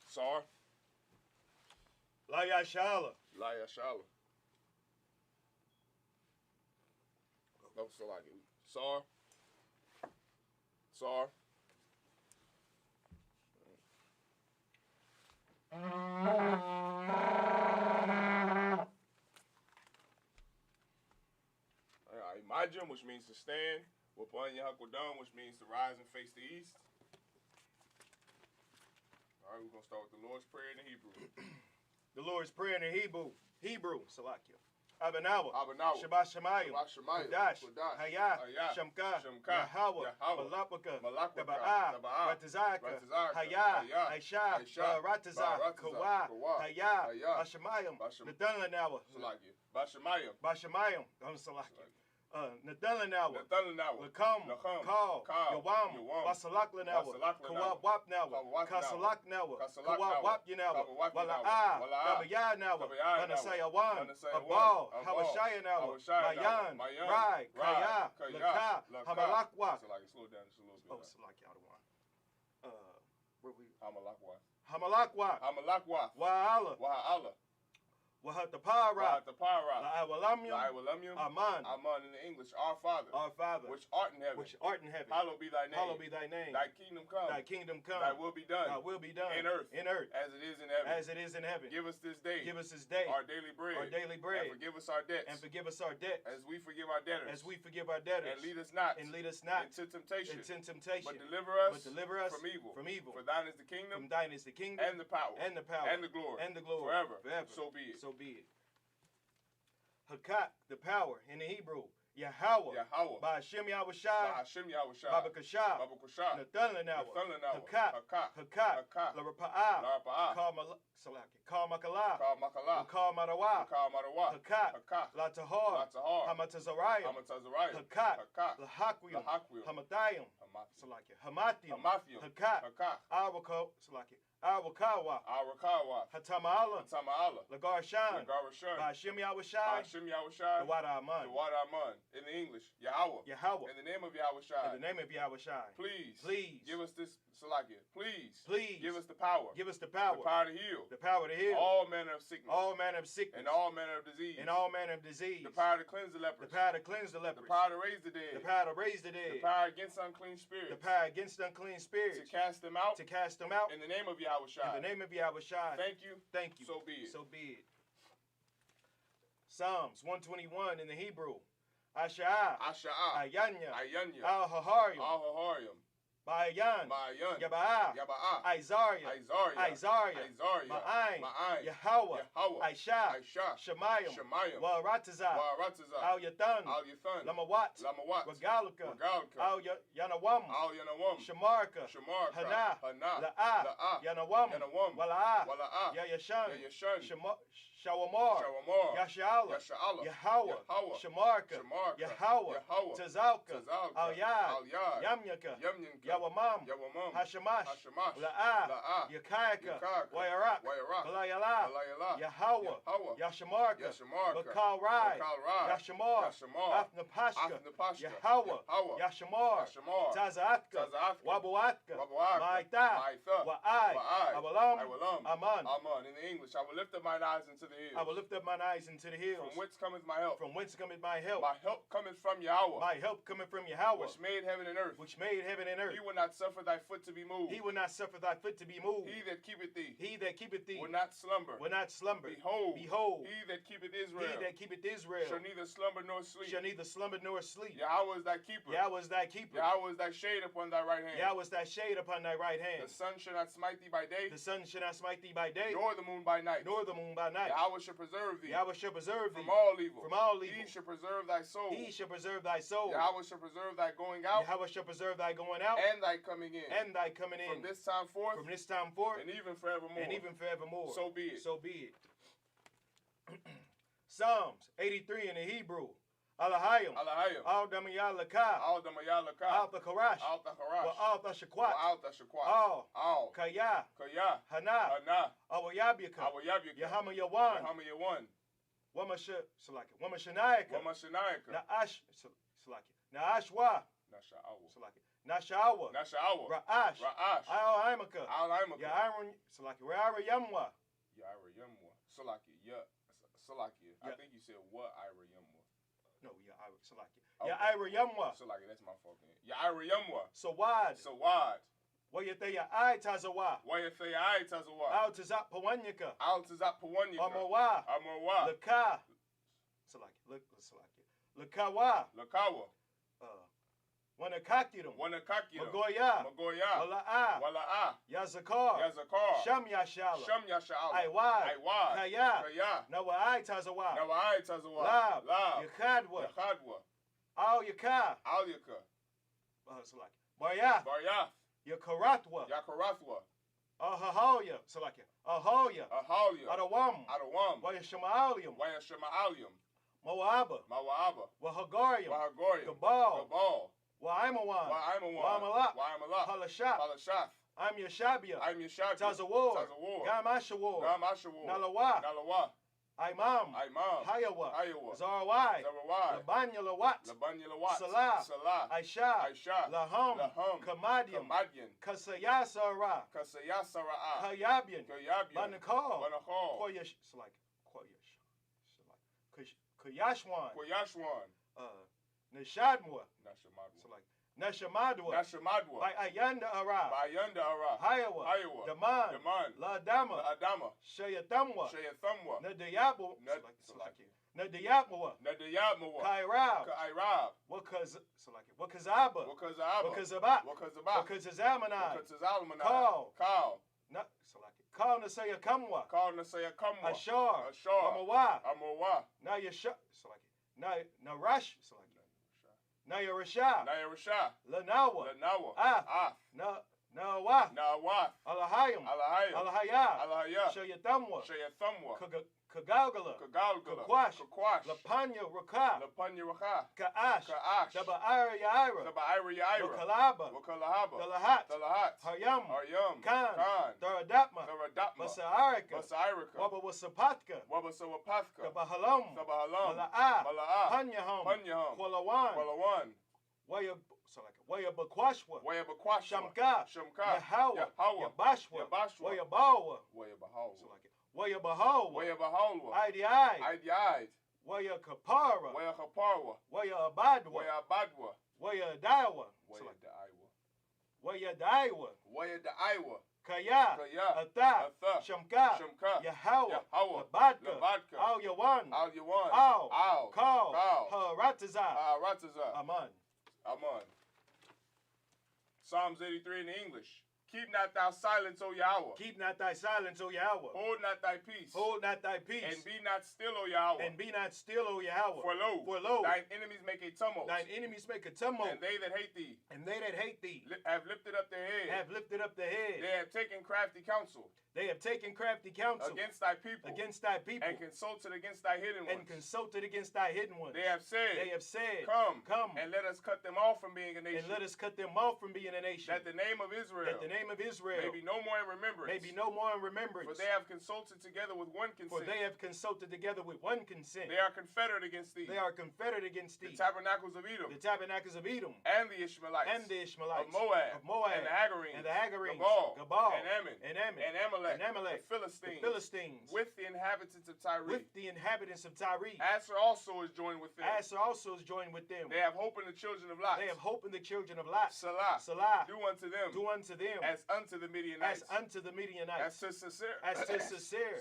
Sar. La Yashala. La Yashala. Oh, so like it. Sar. Imajim, which means to stand. Wapan Yahakodam, which means to rise and face the east. All right, we're going to start with the Lord's Prayer in the Hebrew. The Lord's Prayer in the Hebrew, Salakia. Abanawa, Shabbat Shemayim, Kodash, Hayah, Shamka, Yahweh, Malapaka, Taba'ah, Ratazaka, Hayah, Aisha, Ratazah, Kawa, Hayah, Bashamayim, Nadanlanawa, Bashamayim, Salakia. Nadalanawa, Lakam, Kal, Yawam, Basalakanawa, Kawab Wapnawa, Kasalaknawa, Kawab Wapyanawa, Wala'ah, Gabayanawa, Banasayawan, Abal, Hawashayanawa, Mayan, Rai, Kaya, Laka, Hamalakwa. Slow down just a little bit. Oh, Salaki out of one. Where we? Hamalakwa. Wa'ala. Wahatapara, La'awalamyum, Aman in the English, our Father, which art in heaven, hallowed be thy name, thy kingdom come, thy will be done, in earth, as it is in heaven, give us this day, our daily bread, and forgive us our debts, as we forgive our debtors, and lead us not into temptation, but deliver us from evil, for thine is the kingdom, and the power, and the glory, forever. So be it. Hakat, the power in the Hebrew. Yahweh. Ba'ashem Yahushai. Babakashah. Nathanawa. Hakat. Larapa'ah. Kal Makalah. Kal Marawa. Hakat. Latahar. Hamatazariah. Hakat. Lahakwim. Hamatayim. Hamathium. Hakat. Awakawa. Hatama'ala. Lagarshan. Ba'ashem Yahushai. The Wada Aman. In the English, Yahweh. In the name of Yahushai. Please. Give us this, Salakia. Please. Give us the power. The power to heal. All manner of sickness. And all manner of disease. The power to cleanse the lepers. The power to raise the dead. The power against unclean spirits. To cast them out. In the name of Yahushai. Thank you. So be it. Psalms 121 in the Hebrew. Asha'ah. Ayanya. Al-Haharium. Bayan. Yaba'ah. Isariah. Ma'ain. Yahweh. Aisha. Shemayim. Waratazah. Al-Yathan. Lamawat. Regaluka. Al-Yanawam. Shamarka. Hana. La'ah. Yanawam. Wala'ah. Yayashan. Shawamar. Yasha'ala. Yahweh. Shamarka. Yahweh. Tazalka. Al-Yad. Yamyaka. Yawamam. Hashamash. La'ah. Yakayaka. Wayarak. Balayala. Yahweh. Yashamarka. Bakal Rai. Yashamar. Afnapashka. Yahweh. Yashamar. Tazaatka. Wabuatka. Ma'ita. Wa'ai. Awalam. Aman. In the English, I will lift up mine eyes into the hills. From whence cometh my help? My help cometh from Yahweh. Which made heaven and earth. He will not suffer thy foot to be moved. He that keepeth thee. Will not slumber. Behold. He that keepeth Israel. Shall neither slumber nor sleep. Yahweh is thy keeper. Yahweh is thy shade upon thy right hand. The sun shall not smite thee by day. Nor the moon by night. Yahweh shall preserve thee. From all evil. He shall preserve thy soul. Yahweh shall preserve thy going out. and thy coming in. And thy coming in. From this time forth. From this time forth. And even forevermore. And even forevermore. So be it. So be it. Psalms 83 in the Hebrew. Alahayim. Alahayim. Al Damayah Lakah. Al Damayah Lakah. Al Thakarash. Al Thakarash. Wa al Tashakwat. Wa al Tashakwat. Al. Kaya. Kaya. Hana. Hana. Awayabyaka. Awayabyaka. Yahama Yawan. Yahama Yawan. Wamashanayaka. Wamashanayaka. Na'ash. Salaki. Na'ashwa. Nasha'awa. Salaki. Nasha'awa. Nasha'awa. Ra'ash. Ra'ash. Al-Aimaka. Al-Aimaka. Ya'aron. Salaki. Ra'ara Yamwa. Ya'ara Yamwa. Salaki. Yeah. Salaki. I think you said what Ira Yamwa. No, Ya'ira. Salaki. Ya'ira Yamwa. Salaki. That's my fault. Ya'ira Yamwa. Sawad. Sawad. Wayataya ai tazawa. Wayataya ai tazawa. Al tazap pawanyaka. Al tazap pawanyaka. Amawa. Amawa. Laka. Salaki. Salaki. Lakawa. Lakawa. Wanakakirum. Wanakakirum. Magoya. Magoya. Wala'a. Wala'a. Yazakar. Yazakar. Sham Yashala. Sham Yashala. Aiwad. Aiwad. Kaya. Kaya. Nawa ai tazawa. Nawa ai tazawa. Lab. Lab. Yakhadwa. Yakhadwa. Al Yaka. Al Yaka. Salaki. Baryath. Baryath. Yakarathwa. Yakarathwa. Ahahoya. Salaki. Ahoya. Ahoya. Adawam. Adawam. Wayashama'alium. Wayashama'alium. Moaba. Moaba. Wahagarium. Wahagarium. Gabal. Gabal. Wa'aimawan. Wa'aimawan. Wa'amalat. Wa'amalat. Halashath. Halashath. I'm Yashabia. I'm Yashabia. Tazawar. Tazawar. Gamashawar. Gamashawar. Nalawa. Nalawa. Imam. Imam. Hayawa. Hayawa. Zarawai. Zarawai. Labanya Lawat. Labanya Lawat. Salah. Salah. Aisha. Aisha. Laham. Laham. Kamadian. Kamadian. Kasayasara. Kasayasara. Kayabian. Kayabian. Banakal. Banakal. Koyash. Like Koyash. Koyashwan. Koyashwan. Nishadmua. Nashamadwa. Like Nashamadwa. Nashamadwa. By Ayanda Ara. By Ayanda Ara. Hayawa. Hayawa. Daman. Daman. La Adama. La Adama. Shayatamwa. Shayatamwa. Nadayabu. Nadayatmawa. Nadayatmawa. Kairab. Kairab. Wakazaba. Wakazaba. Wakazabat. Wakazabat. Wakazazamana. Wakazazalmana. Call. Call. Call Nasaya Kamwa. Call Nasaya Kamwa. Ashar. Ashar. Amawa. Amawa. Now Yasha. Narash. Naya Rasha. Naya Rasha. Lanawa. Lanawa. Ah. Nawa. Nawa. Alahayim. Alahayim. Alahaya. Alahaya. Shayatamwa. Shayatamwa. Kagalgala. Kagalgala. Kakwash. Kakwash. Lapanya Raka. Lapanya Raka. Ka'ash. Ka'ash. Dabaira Yaira. Dabaira Yaira. Wakalaba. Wakalahaba. Dalahat. Dalahat. Haryam. Haryam. Khan. Khan. Daradatma. Daradatma. Basaarika. Basaarika. Wabawasapatka. Wabasawapatka. Dabahalam. Dabahalam. Mala'a. Mala'a. Panyaham. Panyaham. Kwalawan. Kwalawan. Wayabakwashwa. Wayabakwashwa. Shamka. Shamka. Yahawa. Yahawa. Yabashwa. Yabashwa. Wayabawa. Wayabahawa. Wayabahawa. Wayabahawa. Idi-ai. Idi-ai. Wayakapara. Wayakapara. Wayabadwa. Wayabadwa. Wayadaiwa. Wayadaiwa. Wayadaiwa. Wayadaiwa. Kaya. Kaya. Atha. Atha. Shamka. Shamka. Yahawa. Yahawa. Labadka. Labadka. Al Yawan. Al Yawan. Al. Al. Kal. Kal. Harataza. Harataza. Aman. Aman. Psalms 83 in English. Keep not thou silence, O Yahweh. Keep not thy silence, O Yahweh. Hold not thy peace. Hold not thy peace. And be not still, O Yahweh. And be not still, O Yahweh. For lo, thine enemies make a tumult. Thine enemies make a tumult. And they that hate thee. And they that hate thee. Have lifted up their head. Have lifted up their head. They have taken crafty counsel. They have taken crafty counsel. Against thy people. Against thy people. And consulted against thy hidden ones. And consulted against thy hidden ones. They have said. Come. And let us cut them off from being a nation. And let us cut them off from being a nation. That the name of Israel. May be no more in remembrance. May be no more in remembrance. For they have consulted together with one consent. For they have consulted together with one consent. They are confederate against thee. They are confederate against thee. The tabernacles of Edom. The tabernacles of Edom. And the Ishmaelites. And the Ishmaelites. Of Moab. And the Hagarenes. Gabal. And Ammon. And Amalek. The Philistines. With the inhabitants of Tyre. Asher also is joined with them. They have hope in the children of Lot. Salah. Do unto them. As unto the Midianites. As to Sisera.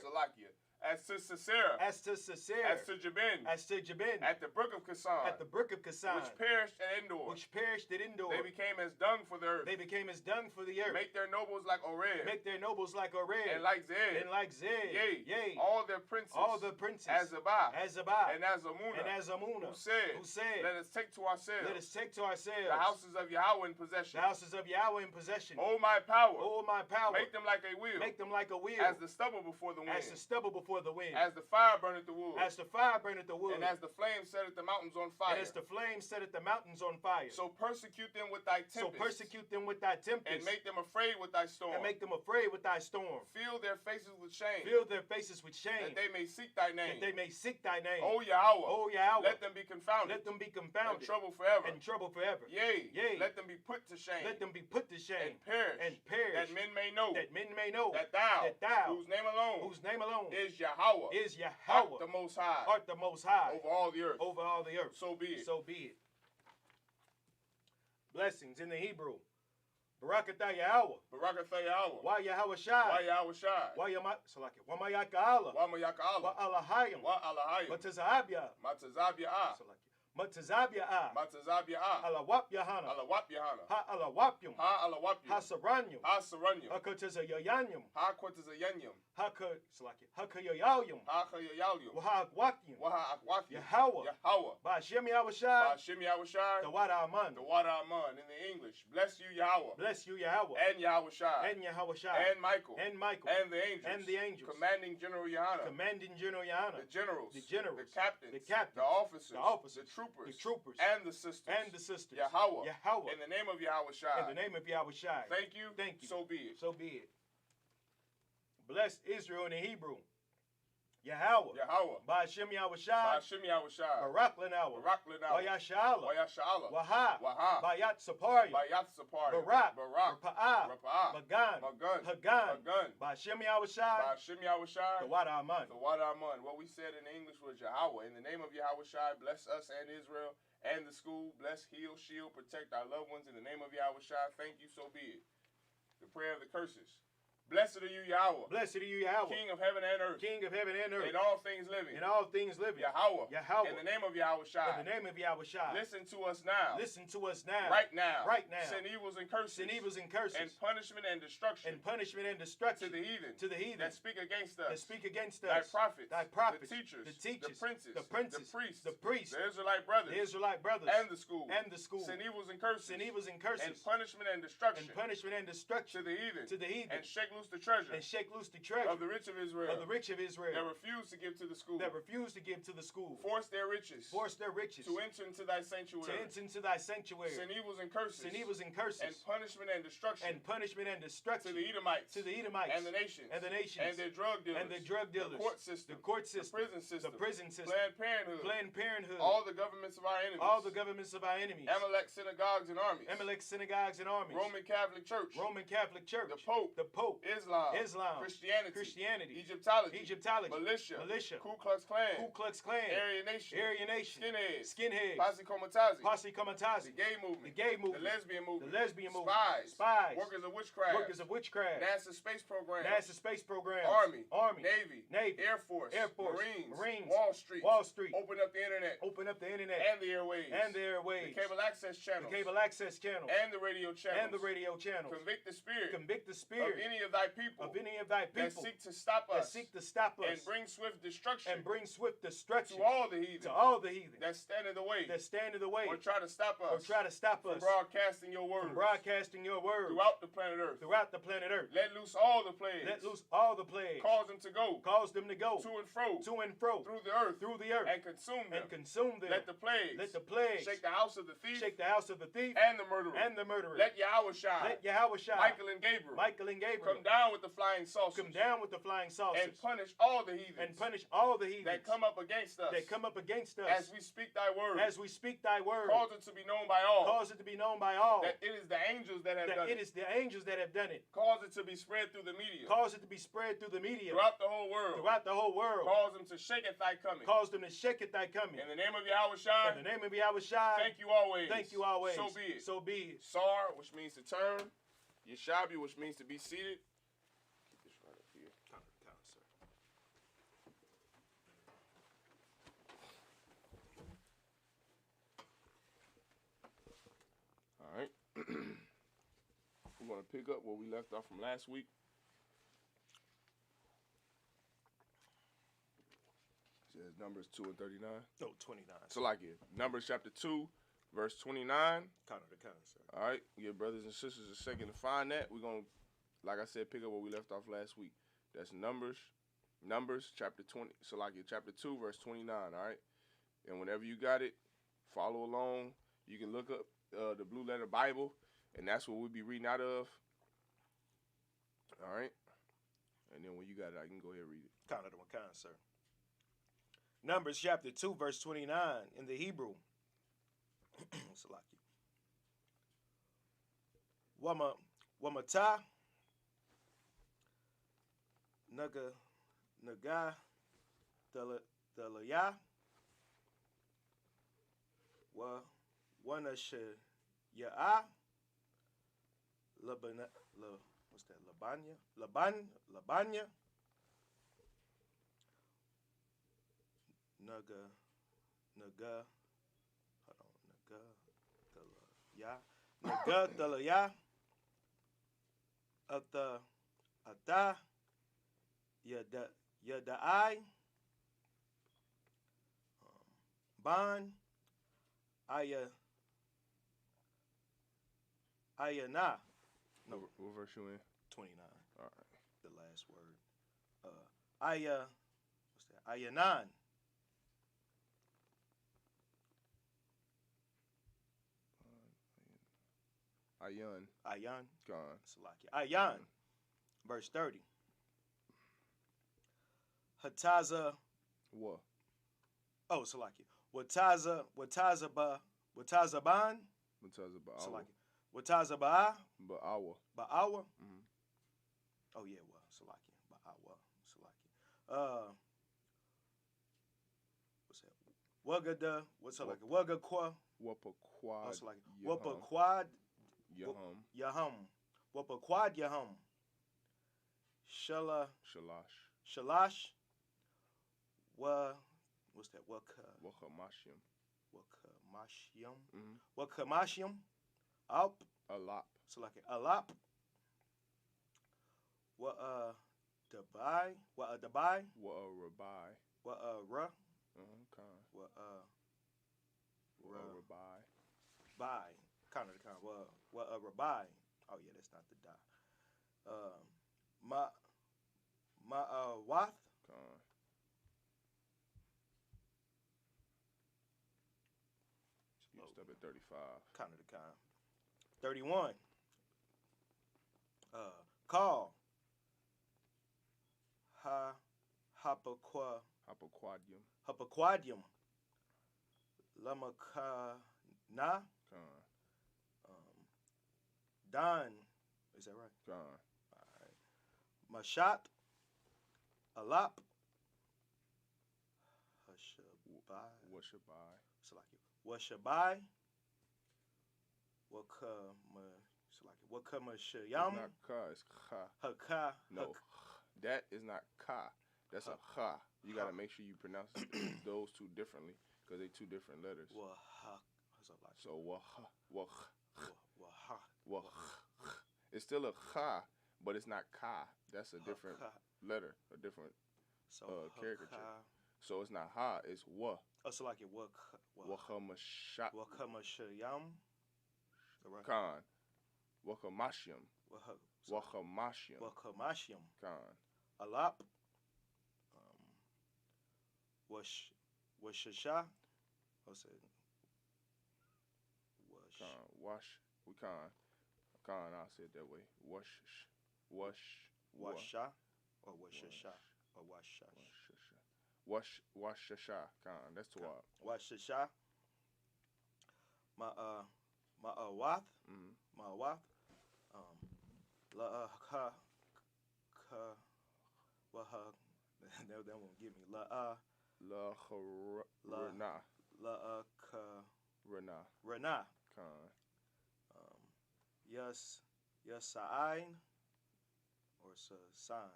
Salakia. As to Sisera. As to Sisera. As to Jabin. As to Jabin. At the brook of Kasan. At the brook of Kasan. Which perished at Endor. Which perished at Endor. They became as dung for the earth. They became as dung for the earth. Make their nobles like Oreb. Make their nobles like Oreb. And like Zed. And like Zed. Yea. All their princes. All the princes. As Zabah. As Zabah. And as Amunah. And as Amunah. Who said. Let us take to ourselves. Let us take to ourselves. The houses of Yahweh in possession. The houses of Yahweh in possession. Oh my power. Oh my power. Make them like a wheel. Make them like a wheel. As the stubble before the wind. As the stubble before the wind. As the fire burneth the wood. As the fire burneth the wood. And as the flame setteth the mountains on fire. And as the flame setteth the mountains on fire. So persecute them with thy tempest. So persecute them with thy tempest. And make them afraid with thy storm. And make them afraid with thy storm. Fill their faces with shame. Fill their faces with shame. That they may seek thy name. That they may seek thy name. O Yahweh. O Yahweh. Let them be confounded. Let them be confounded. And trouble forever. And trouble forever. Yea. Let them be put to shame. Let them be put to shame. And perish. And perish. That men may know. That men may know. That thou. Whose name alone. Is Yahweh. Is Yahweh. Art the Most High. Art the Most High. Over all the earth. Over all the earth. So be it. So be it. Blessings in the Hebrew. Barakatah Yahweh. Barakatah Yahweh. Wa Yahweh Shai. Wa Yahweh Shai. Wa Mayaka Wa Mayaka Allah. Wa Alahayim. Wa Alahayim. Matazabia. Matazabia Ah. Matazabia Ah. Matazabia Ah. Alawap Yahana. Alawap Yahana. Ha Alawapyum. Ha Alawapyum. Ha Saranyum. Ha Saranyum. Hakataza Yayanyum. Ha Quatazayanyum. Hakayalyum. Hakayalyum. Waha Akwakyum. Waha Akwakyum. Yahweh. Ba'ashem Yahweh Shai. Ba'ashem Yahweh Shai. The Wada Aman. The Wada Aman in the English. Bless you, Yahweh. Bless you, Yahweh. And Yahweh Shai. And Yahweh Shai. And Michael. And Michael. And the angels. And the angels. Commanding General Yahana. Commanding General Yahana. The generals. The generals. The captains. The captains. The officers. The officers. The troopers. The troopers. And the sisters. And the sisters. Yahweh. Yahweh. In the name of Yahweh Shai. In the name of Yahweh Shai. Thank you. Thank you. So be it. So be it. Bless Israel in the Hebrew. Yahweh. Yahweh. Ba'ashem Yahweh Shai. Ba'ashem Yahweh Shai. Barak Lenawa. Barak Lenawa. Wayashala. Wayashala. Waha. Waha. Bayat Sapari. Bayat Sapari. Barak. Barak. Rapa'ah. Rapa'ah. Magan. Magan. Hagan. Hagan. Ba'ashem Yahweh Shai. Ba'ashem Yahweh Shai. The Wada Aman. The Wada Aman. What we said in English was Yahweh. In the name of Yahweh Shai, bless us and Israel and the school. Bless, heal, shield, protect our loved ones. In the name of Yahweh Shai, thank you, so be it. The prayer of the curses. Blessed are you, Yahweh. Blessed are you, Yahweh. King of heaven and earth. King of heaven and earth. In all things living. In all things living. Yahweh. Yahweh. In the name of Yahweh Shai. In the name of Yahweh Shai. Listen to us now. Listen to us now. Right now. Right now. Send evils and curses. Send evils and curses. And punishment and destruction. And punishment and destruction. To the heathen. To the heathen. That speak against us. That speak against us. Thy prophets. Thy prophets. The teachers. The teachers. The princes. The princes. The priests. The priests. The Israelite brothers. The Israelite brothers. And the school. And the school. Send evils and curses. Send evils and curses. And punishment and destruction. And punishment and destruction. To the heathen. To the heathen. And shake loose the treasure. And shake loose the treasure. Of the rich of Israel. Of the rich of Israel. That refuse to give to the school. That refuse to give to the school. Force their riches. Force their riches. To enter into thy sanctuary. To enter into thy sanctuary. Send evils and curses. Send evils and curses. And punishment and destruction. And punishment and destruction. To the Edomites. To the Edomites. And the nations. And the nations. And their drug dealers. And their drug dealers. The court system. The court system. The prison system. The prison system. Planned Parenthood. Planned Parenthood. All the governments of our enemies. All the governments of our enemies. Amalek synagogues and armies. Amalek synagogues and armies. Roman Catholic Church. Roman Catholic Church. The Pope. The Pope. Islam. Christianity. Egyptology. Militia. Ku Klux Klan. Aryan Nation. Skinheads. Posse Comitazi. The gay movement. The lesbian movement. Spies. Workers of witchcraft. NASA space program. Army. Navy. Air Force. Marines. Wall Street. Open up the internet. And the airwaves. The cable access channels. And the radio channels. Convict the spirit. Of any of thy people. That seek to stop us. And bring swift destruction. To all the heathen. That stand in the way. Or try to stop us. From broadcasting your word. Throughout the planet Earth. Let loose all the plagues. Cause them to go. To and fro. Through the earth. And consume them. Let the plagues. Shake the house of the thief. And the murderer. Let Yahweh Shai. Michael and Gabriel. Come down with the flying saucers. And punish all the heathens. That come up against us. As we speak thy word. Cause it to be known by all. That it is the angels that have done it. Cause it to be spread through the media. Throughout the whole world. Cause them to shake at thy coming. In the name of Yahweh Shai. Thank you always. So be it. Sar, which means to turn. Yeshabi, which means to be seated. Keep this right up here. Time, sir. going to pick up where we left off from last week. It says Numbers 2 and 39. Oh, 29. So like it. Numbers chapter 2, verse 29. Count of the count, sir. All right. Give brothers and sisters a second to find that. We're going to, like I said, pick up where we left off last week. That's Numbers chapter 20. So like it, chapter 2, verse 29. All right. And whenever you got it, follow along. You can look up the Blue Letter Bible, and that's what we'll be reading out of. All right. And then when you got it, I can go ahead and read it. Count of the count, sir. Numbers chapter 2, verse 29 in the Hebrew. Salaki. Wamata Naga Dalaya Wanasha Ya'a Labana what's that? Labanya Naga Dalaya Ata Yadai Ban Ayana. No, what verse you in? 29. All right. The last word. What's that? Ayanan. Ayan. Gone. Salaki. Ayan. Verse 30. Hataza. What? Oh, Salaki. Watazaban. Salaki. Watazaba'a. Ba'awa. Ba'awa. Mm-hmm. Oh yeah, well, Salaki. Ba'awa. Salaki. What's that? Wagada. What's Salaki? Wagakwa. Wapaquad. Salaki. Wapaquad. Yahum. Wapaquad Yahum. Shalash. What's that? Wakamashim. Wakamashim. Alp. Alap. Salaki. Alap. Dabai. Dabai. Rabai. Ra. Rabai. Bai. Kind of the kind. Rabai. Oh yeah, that's not the da. Wath. You step at 35. Kind of the kind. 31. Call. Hapaquadium. Lamakana. Don. Is that right? Gone. All right. Mashat. Alap. Washabai. Wakamashayam. Not ka, it's kha. Haka. No, that is not ka. That's a kha. You got to make sure you pronounce those two differently because they're two different letters. So it's still a kha, but it's not ka. That's a different letter, a different caricature. So it's not ha, it's wa. Oh, so like it Wakamashat. Wakamashayam. Khan. Wakamashyam. Khan. Alap. Washasha. What's it? Wash. We can't. I'll say it that way. Washa. Or washasha. Or washash. Washasha. Khan. That's to what? Washasha. Ma'awath. Ma'awath. That won't give me. Rana. Khan. Yasain. Or San.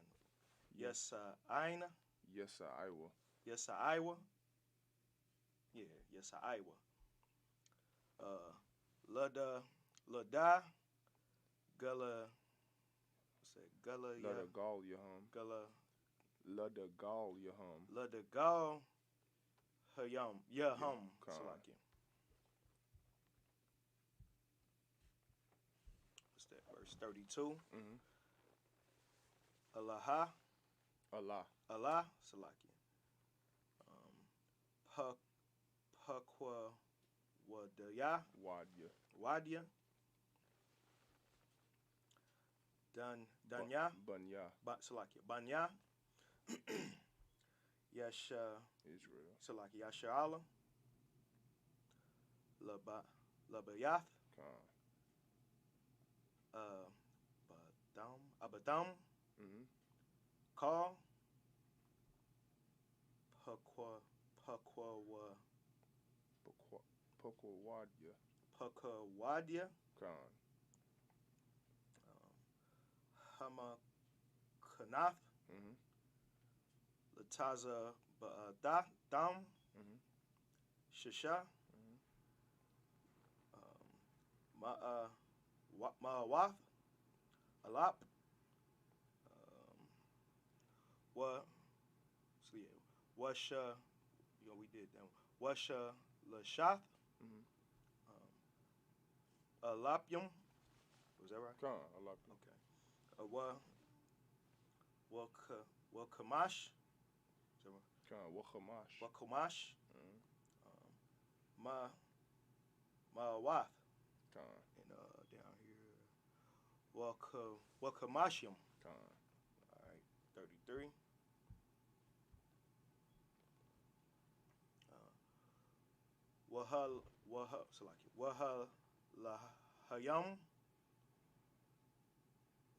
Yasain. Iowa. Iowa. Yeah, Iowa. Lada Gullah. What's that? Gullah. Ladagal Yaham. Gullah. Ladagal Yaham. Ladagal Hayam. Yaham. Salakia. What's that? Verse 32. Allah. Allah. Salakia. Pakwa Wadaya. Wadya. Danya. Banya. Salakia. Banya. Yasha. Israel. Salakia. Yasha Allah. Labayath. Abadam. Call. Pakwawadya. Hamakanaf. Lataza Dam. Shisha. Ma'awath. Alap. Washa, we did that one. Washa Lashath. Alapium. Was that right? Alapium. Okay. Wakamash. Wakamash. Ma'awath. And down here. Wakamashium. All right, 33. Wahal Lahayam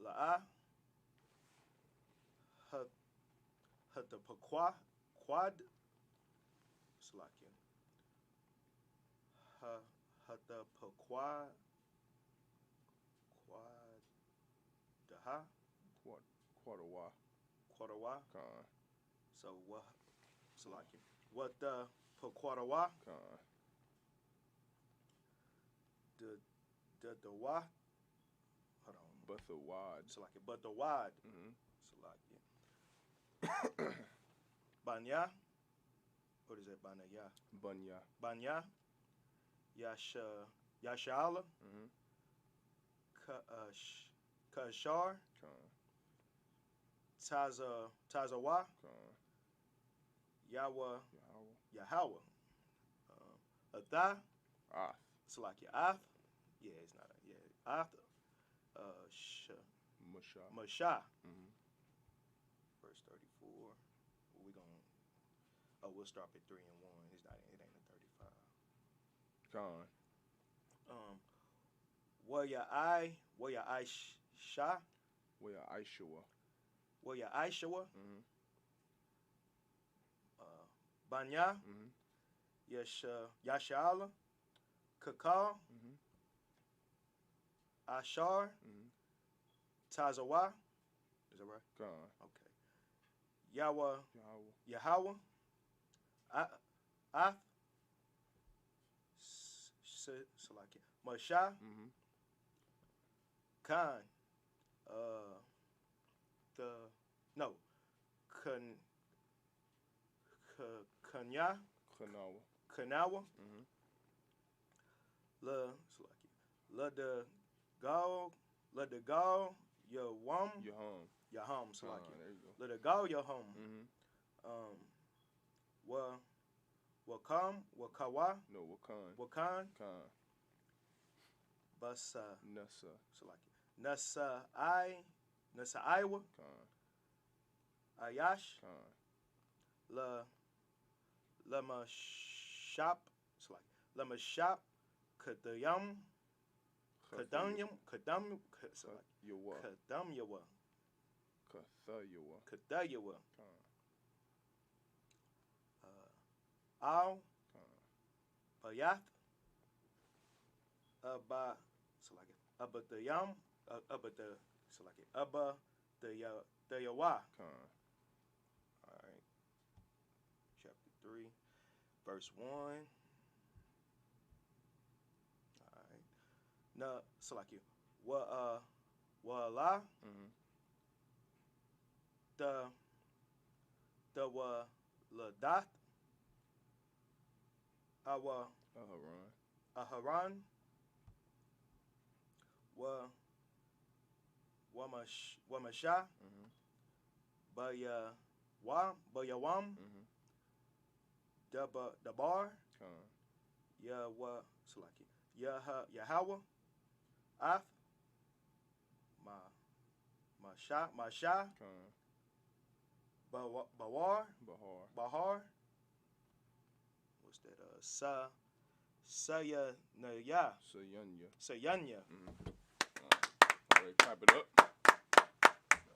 La'a Hatapaqua Quad Salakia Hatapaqua Quadaha Quadawa. So what Salakia what the Quadawa the wa. Hold on. Buthawad. Salakia. Buthawad. Salakia. Banya. What is that? Banya. Yashala. Kashar. Tazawa. Yahweh. Atha. Salakia. Ath. Yeah, it's not Ath. Masha. Verse 34. We gonna we'll start at 3 and 1. It ain't a 35. Waya Aisha. Waya Aishawa. Banya. Yashala. Kakal. Ashar. Tazawa. Is that right? Okay. Yahweh. Ath. Salakia. Masha. Khan. Kanawa. La the gal Yaham Salakia. La the gal Yaham. Wakawa. No, Wakan. Basa. Nasa. Salakia. Nasa Iowa. Ayash. Lama Shop. Salakia. Lama Shop. Kadayam. Kadam Yawa. Kathayawa. Al. Payath. Abba. Abba the Yam. Abba the Yawa. All right. Chapter 3, verse 1. All right. Na Salakia. wa Allah. The wa ladat. Awa Aharon. Wa masha. Bayawam. The bar. Ya wa Salaki. Yahweh. Af. Masha. Bahar. What's that? Sayanya. All right, clap it up.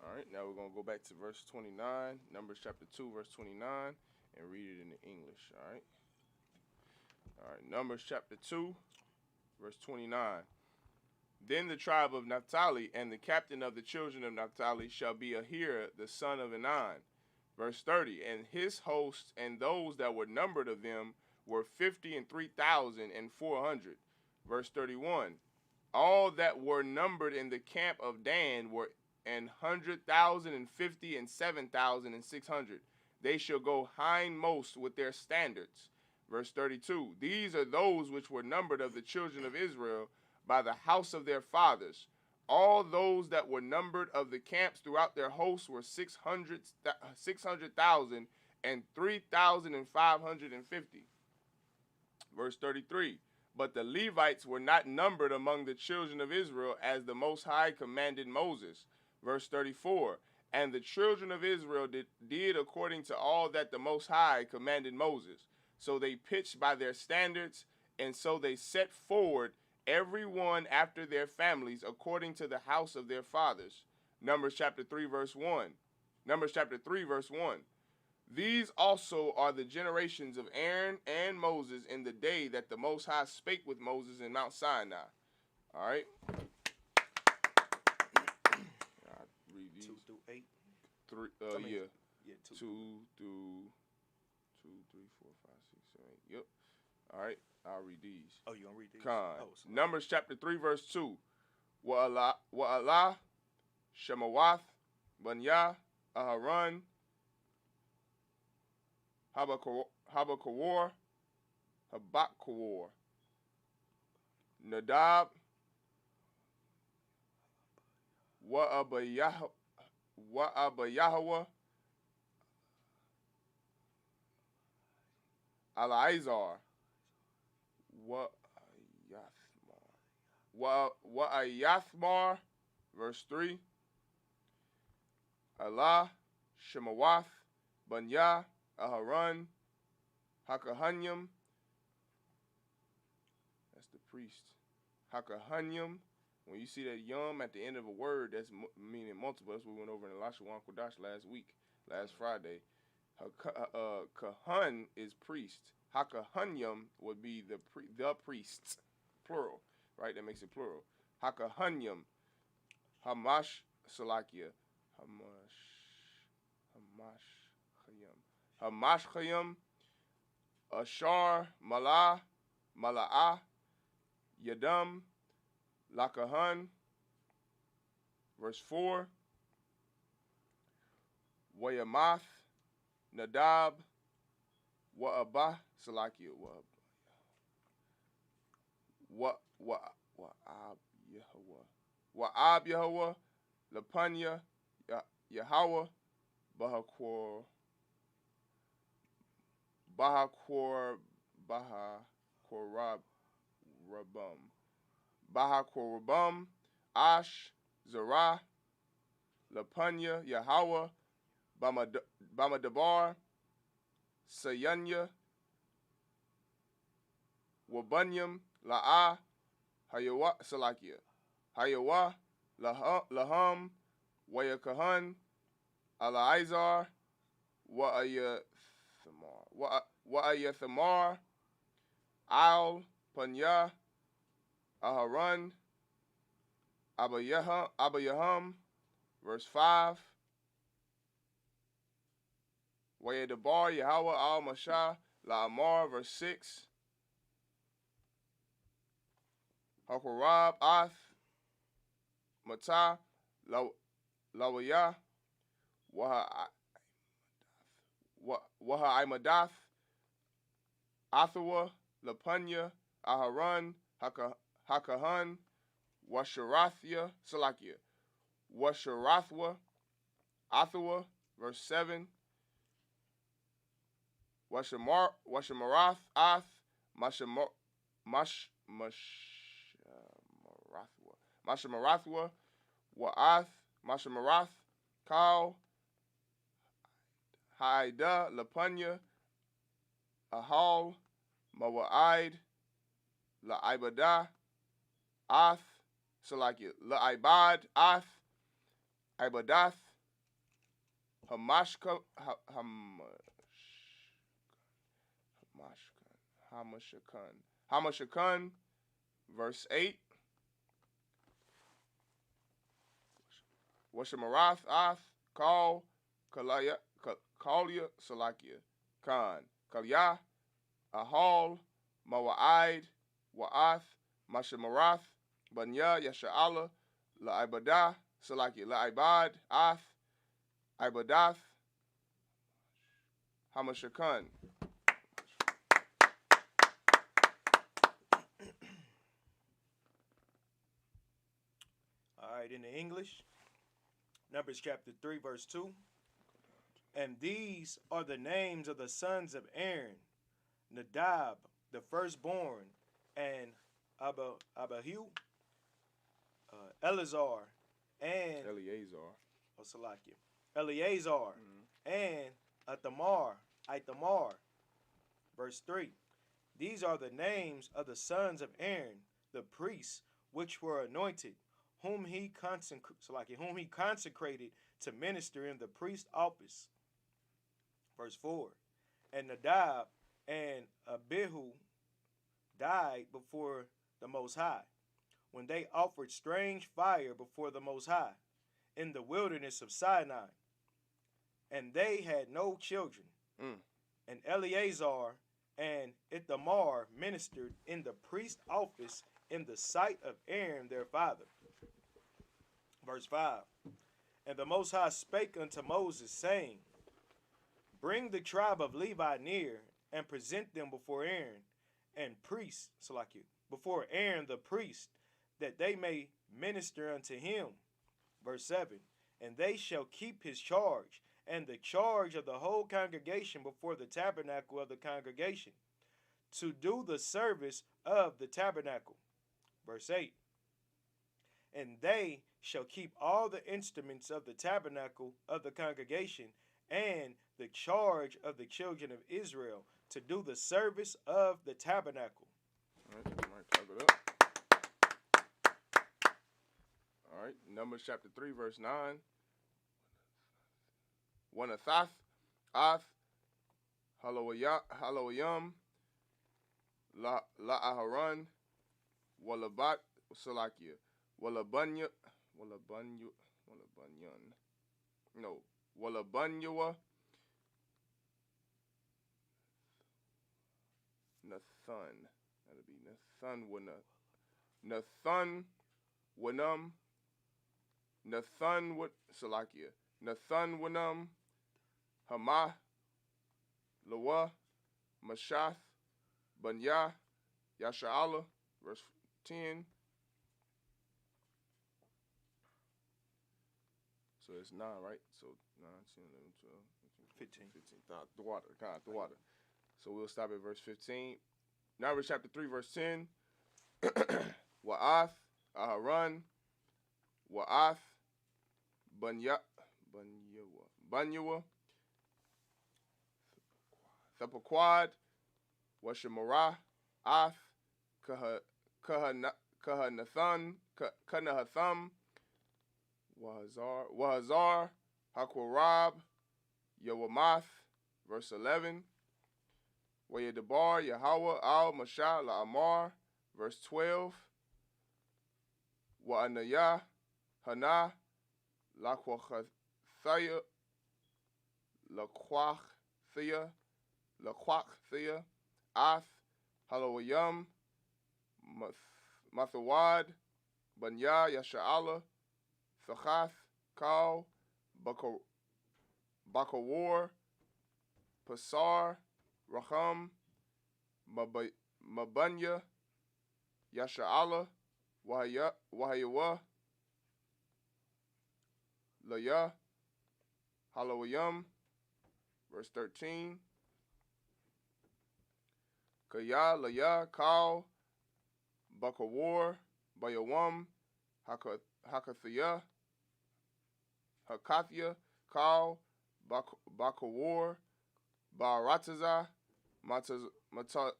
All right, now we're going to go back to verse 29, Numbers chapter 2, verse 29, and read it in the English, all right? All right, Numbers chapter 2, verse 29. Then the tribe of Naphtali and the captain of the children of Naphtali shall be Ahira, the son of Enan. Verse 30, and his hosts and those that were numbered of them were 53,400. Verse 31, all that were numbered in the camp of Dan were 100,050 and 7,600. They shall go hindmost with their standards. Verse 32, these are those which were numbered of the children of Israel by the house of their fathers. All those that were numbered of the camps throughout their hosts were 600,000 and 3,550. Verse 33, but the Levites were not numbered among the children of Israel as the Most High commanded Moses. Verse 34, and the children of Israel did according to all that the Most High commanded Moses. So they pitched by their standards, and so they set forward every one after their families according to the house of their fathers. Numbers chapter 3, verse 1. Numbers chapter 3, verse 1. These also are the generations of Aaron and Moses in the day that the Most High spake with Moses in Mount Sinai. All right. I'll read these. 2 through 8. 3. Yeah. 2 through 2, 3, 4, 5, 6, 7, 8. Yep. All right. I'll read these. Oh, you gonna read these? Numbers chapter 3, verse 2. Wa Allah, Shemawath, Banya, Aharon, Habakawar, Nadab, Wa Abayahwa, Alaizar, Wa'ayathmar, verse 3. Allah, Shemawath, Banya, Aharon, Hakahanyam. That's the priest. Hakahanyam. When you see that yum at the end of a word, that's meaning multiple. That's what we went over in Elishawan Kodash last Friday. Kahan is priest. Hakahanyam would be the priests, plural, right? That makes it plural. Hakahanyam, Hamash Salakia, Hamashchayam, Ashar, Mala'ah, Yadam, Lakahan. Verse 4. Wayamath, Nadab, Wa'abah, Salakia, Wa'ab Yahweh, Lapanya, Yahweh, Bahakorabam, Ash, Zerah, Lapanya, Yahweh, Bamadabar, Sayanya, Wabunyam, La'ah, Hayawa, Salakia, Hayawa, Laham, Wayakahan, Alaizar, Wa'ayathamar, Al, Panya, Aharon, Abayaham, verse 5. Wayadabar, Yahweh, Al Mashah, La'amar, verse 6. Hakorab, Ath, Matah, Lawaya, Waha Imadath, Athawa, Lapunya, Aharon, Hakahan, Washarathia, Salakia, Washarathwa, Athawa, verse 7, Washamarath, Ath, Mashamaраthwa, Wa'ath, Mashamarath, Kal, Haida, Lapunya, Ahal, Mawa'id, La'ibada, Ath, Salakia, La'ibad, Ath, Ibadath, Hamashakan, verse 8, Washamarath, Ath, Kal, Kalia, Salakia, Khan, Kalia, Ahal, Mawa'id, Wa'ath, Mashamarath, Banya, Yasha'ala, La'ibadah, Salakia, La'ibad, Ath, Ibadath, Hamashakan. All right, in the English, Numbers chapter 3, verse 2. And these are the names of the sons of Aaron, Nadab, the firstborn, and Abihu, Eleazar, and Eleazar, and Ithamar. Verse 3. These are the names of the sons of Aaron, the priests, which were anointed, whom he consecrated to minister in the priest office. Verse 4. And Nadab and Abihu died before the Most High, when they offered strange fire before the Most High in the wilderness of Sinai. And they had no children. And Eleazar and Ithamar ministered in the priest office in the sight of Aaron their father. Verse 5. And the Most High spake unto Moses, saying, Bring the tribe of Levi near, and present them before Aaron, and priests, before Aaron the priest, that they may minister unto him. Verse 7. And they shall keep his charge, and the charge of the whole congregation before the tabernacle of the congregation, to do the service of the tabernacle. Verse 8. And they shall keep all the instruments of the tabernacle of the congregation, and the charge of the children of Israel, to do the service of the tabernacle. All right, Numbers chapter 3, verse 9. Wanathath, Ath, Halawayam, La'aharon, Walabat, Salakia, Walabanyawa, Nathan, that'll be Nathan Wanam, Nathan Wanam, Hamah, Lawa, Mashath, Banya, Yasha'ala, verse 10. So it's 9, right? So 9, 10, 11, 12, 15. The water. So we'll stop at verse 15. Numbers chapter 3, verse 10. Wa'ath, Aharon, Wa'ath, Banyawa, Thapaquad, Washamarah, Ath, Kahanatham, Wahazar, Hakorab, Yawamath, verse 11. Wayadabar, Yahweh, Al, Mashah, La'amar, verse 12. Wa'anayah, Hana, Laquachthia, Ath, Halawayam, Mathawad, Banya, Yasha'ala, Thachath, Kal, Bakawar, Pasar, Raham, Mabunya, Yasha'ala, Wahayawa, Laya, Halawayam, verse 13. Kaya, Laya, Kal, Bakawar, Bayawam, Hakathia, Hakathia, Kal, Bakawar, Barataza,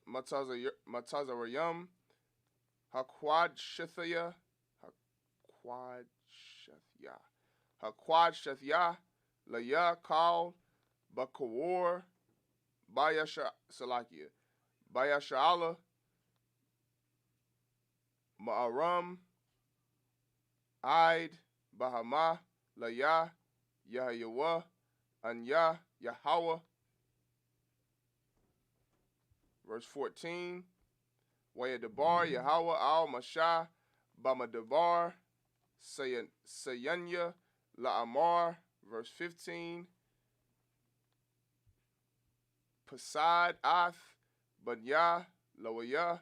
Matazarayam, Hakwad Shethya, Laya, Kal, Bakawar, Bayasha'ala, Ma'aram, Aid, Bahama, Laya, Yahayawa, Anya, Yahweh. Verse 14. Wayadabar, Yahweh, Al Mashah, Bamadabar, Sayanya, La'amar. Verse 15. Pasad, Ath, Banya, Lawaya,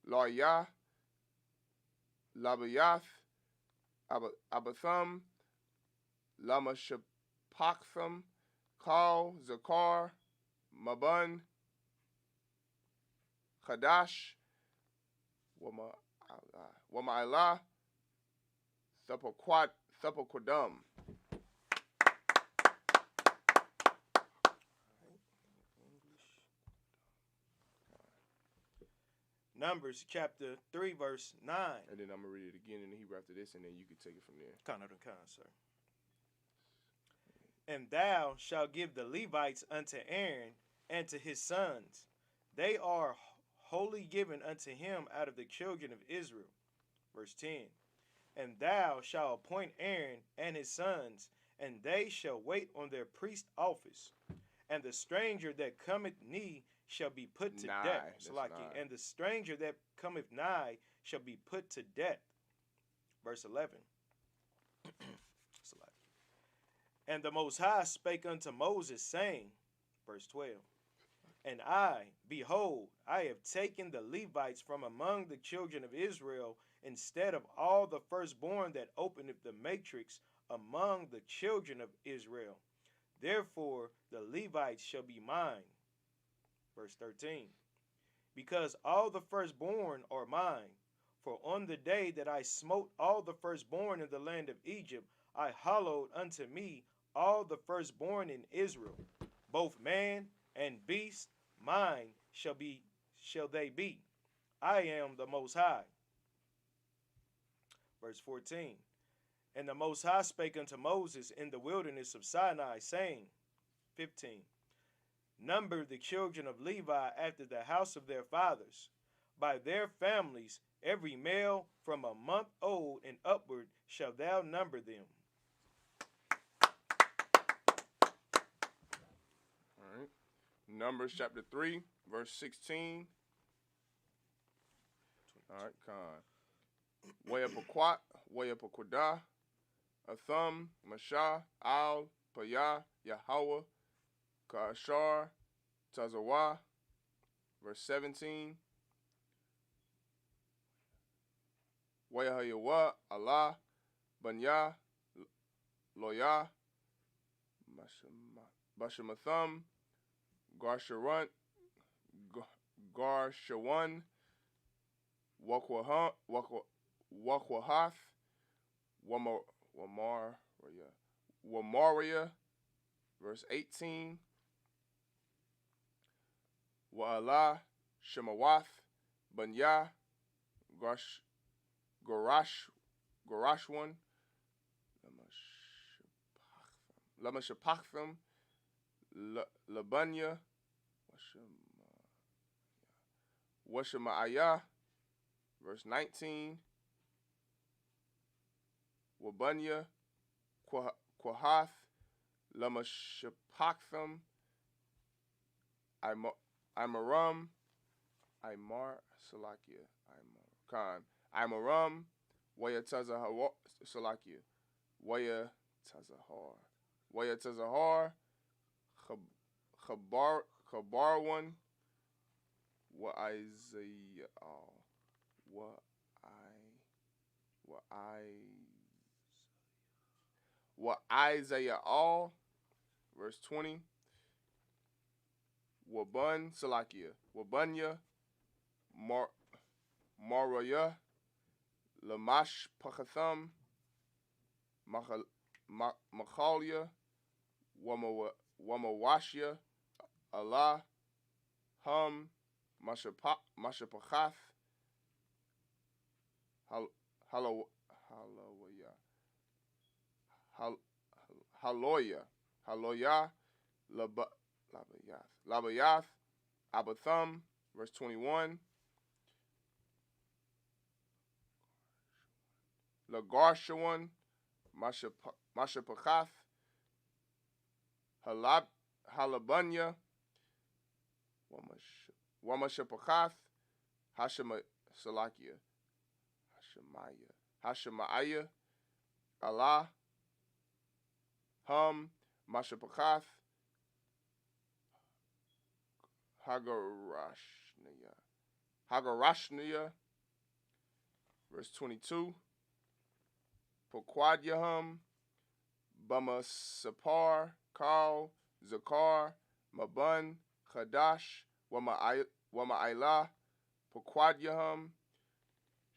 Laya, Labayath, Abatham, Lamashapaktham, Kal, Zakar, Mabun, Chadash, Wama'ala, Thapakwadam. Numbers chapter 3, verse 9. And then I'm going to read it again in the Hebrew after this, and then you can take it from there. Sir. And thou shalt give the Levites unto Aaron and to his sons. They are wholly given unto him out of the children of Israel. Verse 10. And thou shalt appoint Aaron and his sons, and they shall wait on their priest office. And the stranger that cometh nigh shall be put to death. And the stranger that cometh nigh shall be put to death. Verse 11. And the Most High spake unto Moses, saying, verse 12, And I, behold, I have taken the Levites from among the children of Israel, instead of all the firstborn that openeth the matrix among the children of Israel. Therefore the Levites shall be mine. Verse 13. Because all the firstborn are mine, for on the day that I smote all the firstborn in the land of Egypt, I hallowed unto me all the firstborn in Israel, both man and beast, mine shall they be. I am the Most High. Verse 14. And the Most High spake unto Moses in the wilderness of Sinai, saying, 15. Number the children of Levi after the house of their fathers, by their families, every male from a month old and upward shalt thou number them. All right. Numbers chapter 3, verse 16. All right, Khan. Wayapakwat, Wayapakwada, Atham, Mashah, Al, Payah, Yahweh, Kashar, Tazawa, verse 17. Wayahayawa, Allah, Banya, Loya, Bashamatham, Garshawan, Wakwahath, Wamaria, verse 18. Wa'ala, Shemawath, Banya, Gorashwan, Lamashapachtham, Labanya, Washama'ayah, verse 19. Wabunya, Kwahath, Lamashapachtham, Imaram, Salakia, Imaram, Wayataza Salakia, Waya Tazahar, Khabarwan, Isaiah all, verse 20. Wabun Salakia, Wabunya, Maraya, Lamash Pachatham, Machalia, Wamawashia, Allah, Hum, Mashapachath, Haloya, Labayath, Abathum, verse 21. Lagarshawan, Mashapachath, Halabunya, Wamashapachath, Hashemaiah, Allah, Hum, Mashapachath, Hagarashniya, verse 22. Pokwadyahum, Bama Sapar, Karl, Zakar, Mabun, Chadash, Wama'ailah, Pokwadyahum,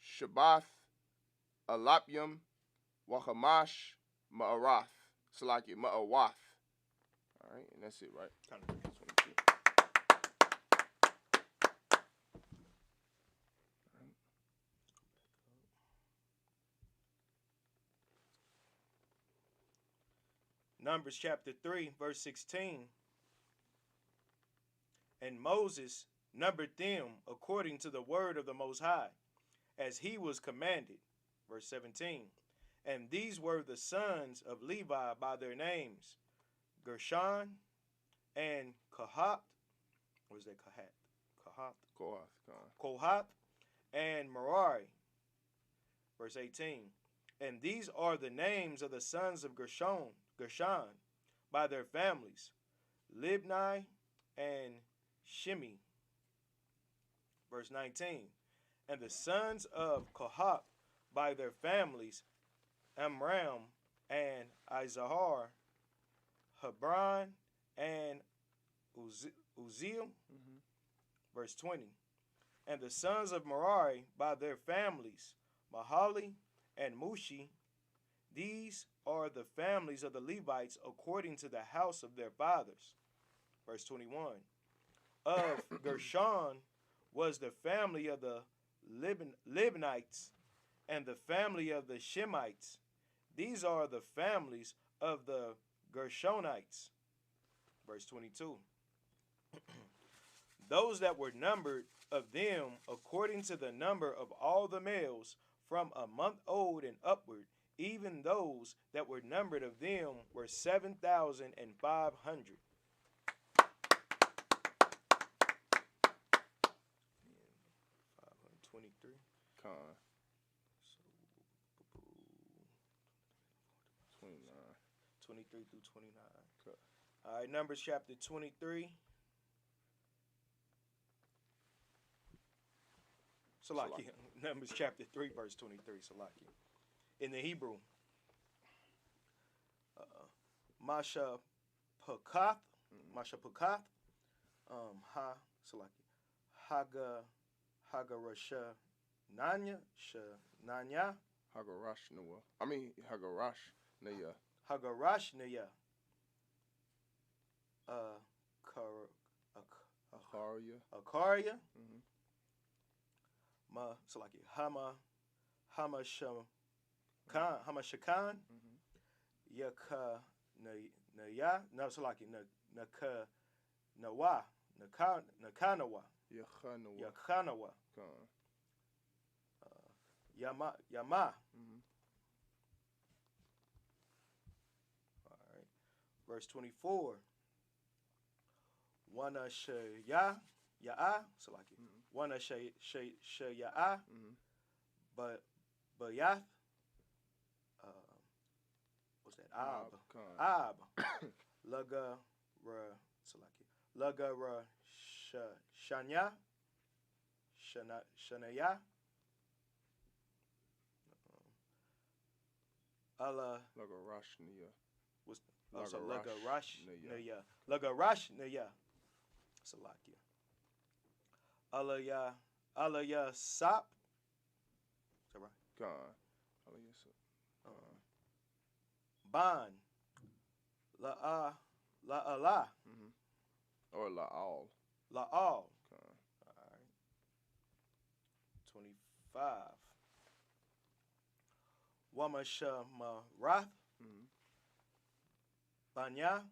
Shabbath, Alapyam, Wachamash, Ma'arath. Salaki, Ma'awath. All right, and that's it, right? 22. Numbers chapter 3, verse 16. And Moses numbered them according to the word of the Most High, as he was commanded. Verse 17. And these were the sons of Levi by their names, Gershon and Kohath. What is that? Kohath and Merari. Verse 18. And these are the names of the sons of Gershon by their families, Libni and Shimi. Verse 19. And the sons of Kohath by their families, Amram and Izahar, Hebron and Uzziel. Verse 20. And the sons of Merari by their families, Mahali and Mushi. These are the families of the Levites according to the house of their fathers. Verse 21. Of Gershon was the family of the Libnites and the family of the Shemites. These are the families of the Gershonites. Verse 22. Those that were numbered of them according to the number of all the males from a month old and upward, even those that were numbered of them were 7,500. 523. 23 through 29. Okay. All right, Numbers chapter 23. Salaki. Numbers chapter 3, verse 23. Salaki. In the Hebrew, Masha Pukath, Hagarasha Nanya, Nanya, Hagarashnawa. I mean Hagarashnaya. Hagarashnaya. Akaria. Hamashakan. Yaka Naya. No, Salaki. Naka Nawa. Nakanawa. Yakhanawa. Yama. All right. Verse 24. Wana Shaya Ya'a. Salaki. Wana Shaya'a. But Bayath. what's that? Ab. Laga ra Salaki. Laga ra shanya. Shanaya. Allah. Laga rashniya. What's also Laga rashniya. Laga rashniya. Salakia. Alaya sap. Is that right? God. Alaya sap. Ban. La Allah. Or la all. La all. God. All right. 25. Wamasha Marath. Banya.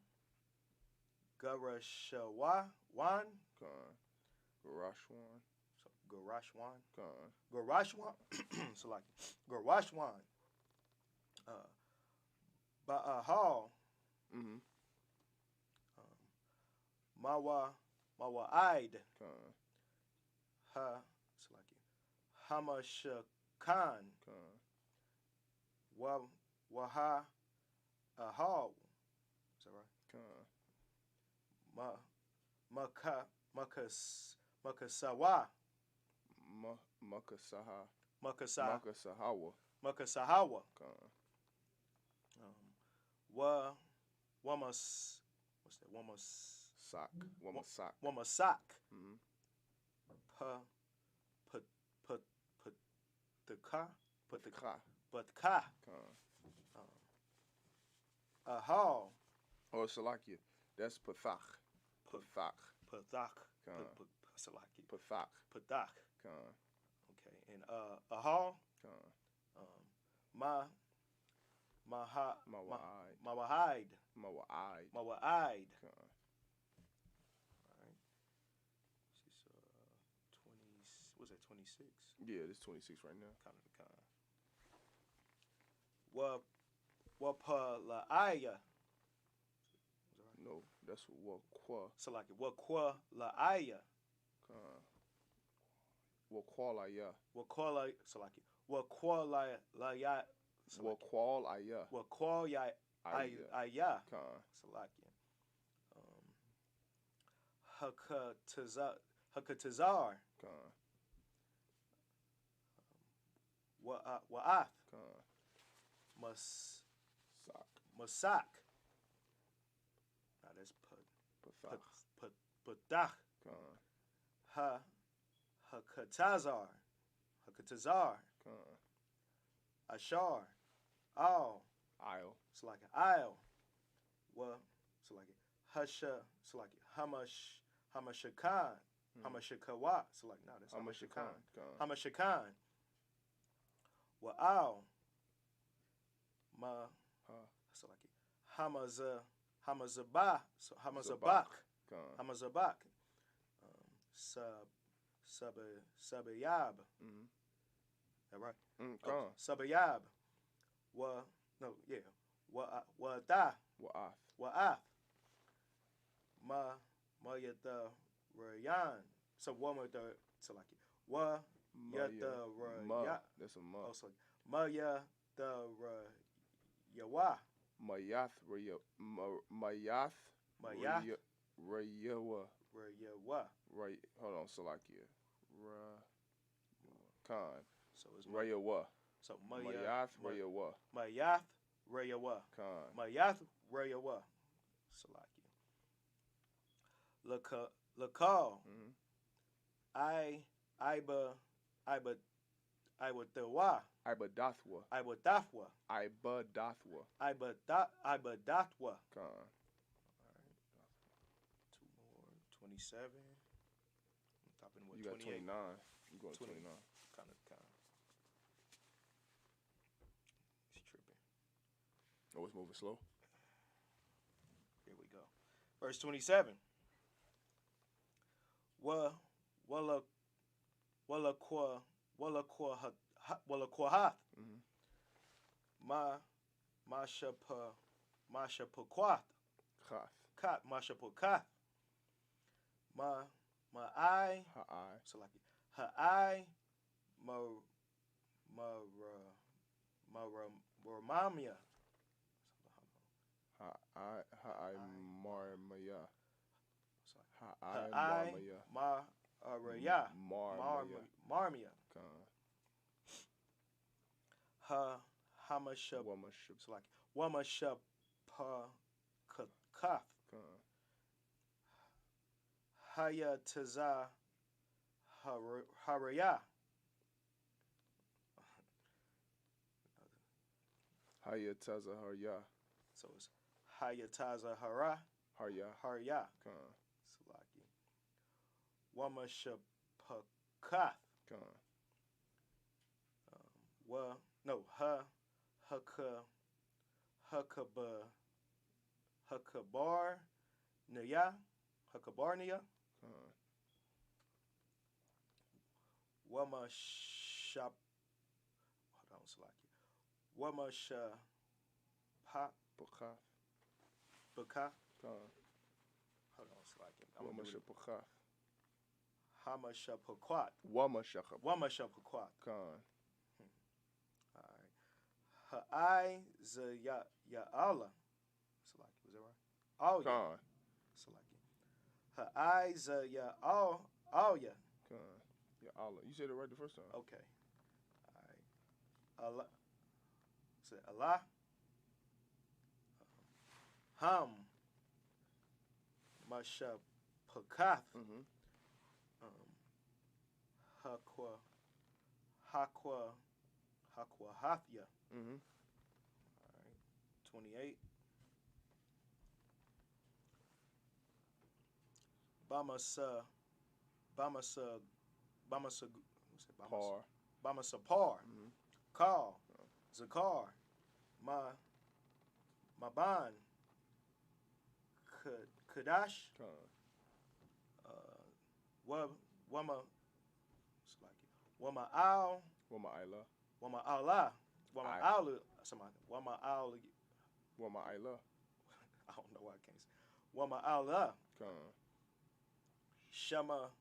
Garashawan. God. Garashwan. So Garashwan. God. Garashwan. So like Garashwan. Ba'ahal. Mawa'id. God. So like Hamashakan. God. Waha Ahal. Is that right? God. Makasawa. Makasahawa. Makasahawa. God. Wamas. What's that? Sock. Wamasak. Wamasak. Patka. Ahal. Oh, Salakia. That's Pathach. Pathach. Salaki. Pathach. Pathach. God. Okay. And Ahal. God. Mawahide. Mawa'id. God. All right. This is 20. What's that? 26. Yeah, it's 26 right now. Kind of the kind. Wapala'aya. No, that's Wakwa. Salaki. Wakwala'aya. Wakwalaya. Wakwala. Salaki. Wakwala'aya. Wakwalaya. Wakwalaya. Salaki. Hakatazar. Wa'ath. Masak. Now that's Patach. Hakatazar. Ashar. Al. Isle. It's like an isle. Well, it's like Husha. It's like Hamashakan. Hamashakawa. It's like no, that's Hamashakan. Hamashakan. Wa'al. It's like Hamazabak. So Hamazabak. Hamazabak. Sabayab. That right? Sabayab. Wa'ath. Mayata Rayan. So so like Yata Rayan. That's a ma. Oh, so Mayata Rayawa. Mayath Rayawa. Right. Hold on, Salakia. Khan. So it's Rayawa. So Mayath Rayawa. Mayath Rayawa. Khan. Mayath Rayawa. Salakia. Lakal. Iba Dathwa. Ibadathwa. Khan. Alright. Two more. 27. I'm topping what? You got 29. You going 29. Kind of. He's tripping. Oh, it's moving slow. Here we go. Verse 27. Wala kwahath. Masha pukwath. Kat masha pukath. Ma'ai. So like ha'ai Maramamia. Marmaya. Marmia. Hamashab. It's like Wamashab Kaf. Hayataza Haraya. Hayataza Harya. So it's Hayataza Harya. Harya. Salaki. Wamashapakath. Hakabar Naya. Hakabarnia. Wamashap. Hold on, Salaki. Wamashapakath. Baka. Hold on, Salaki. Hamashapakwat. Wamashapakwat. All right. Ha'ai Zaya'ala. Salaki, was that right? Oh, yeah. Salaki. Ha'ai Zaya'ala. Ya'ala. You said it right the first time. Okay. All right. Allah. Say Allah. Ham. Mashapakath. Hakwahafya. All right. 28. Bamasapar. Kal. Zakar. Maban. Kadash. Wama Al. Wama Ila. Wama Allah. Wama Al. Wama Al. Wama Ila. I don't know why I can't say. Wama Allah. Shamanath.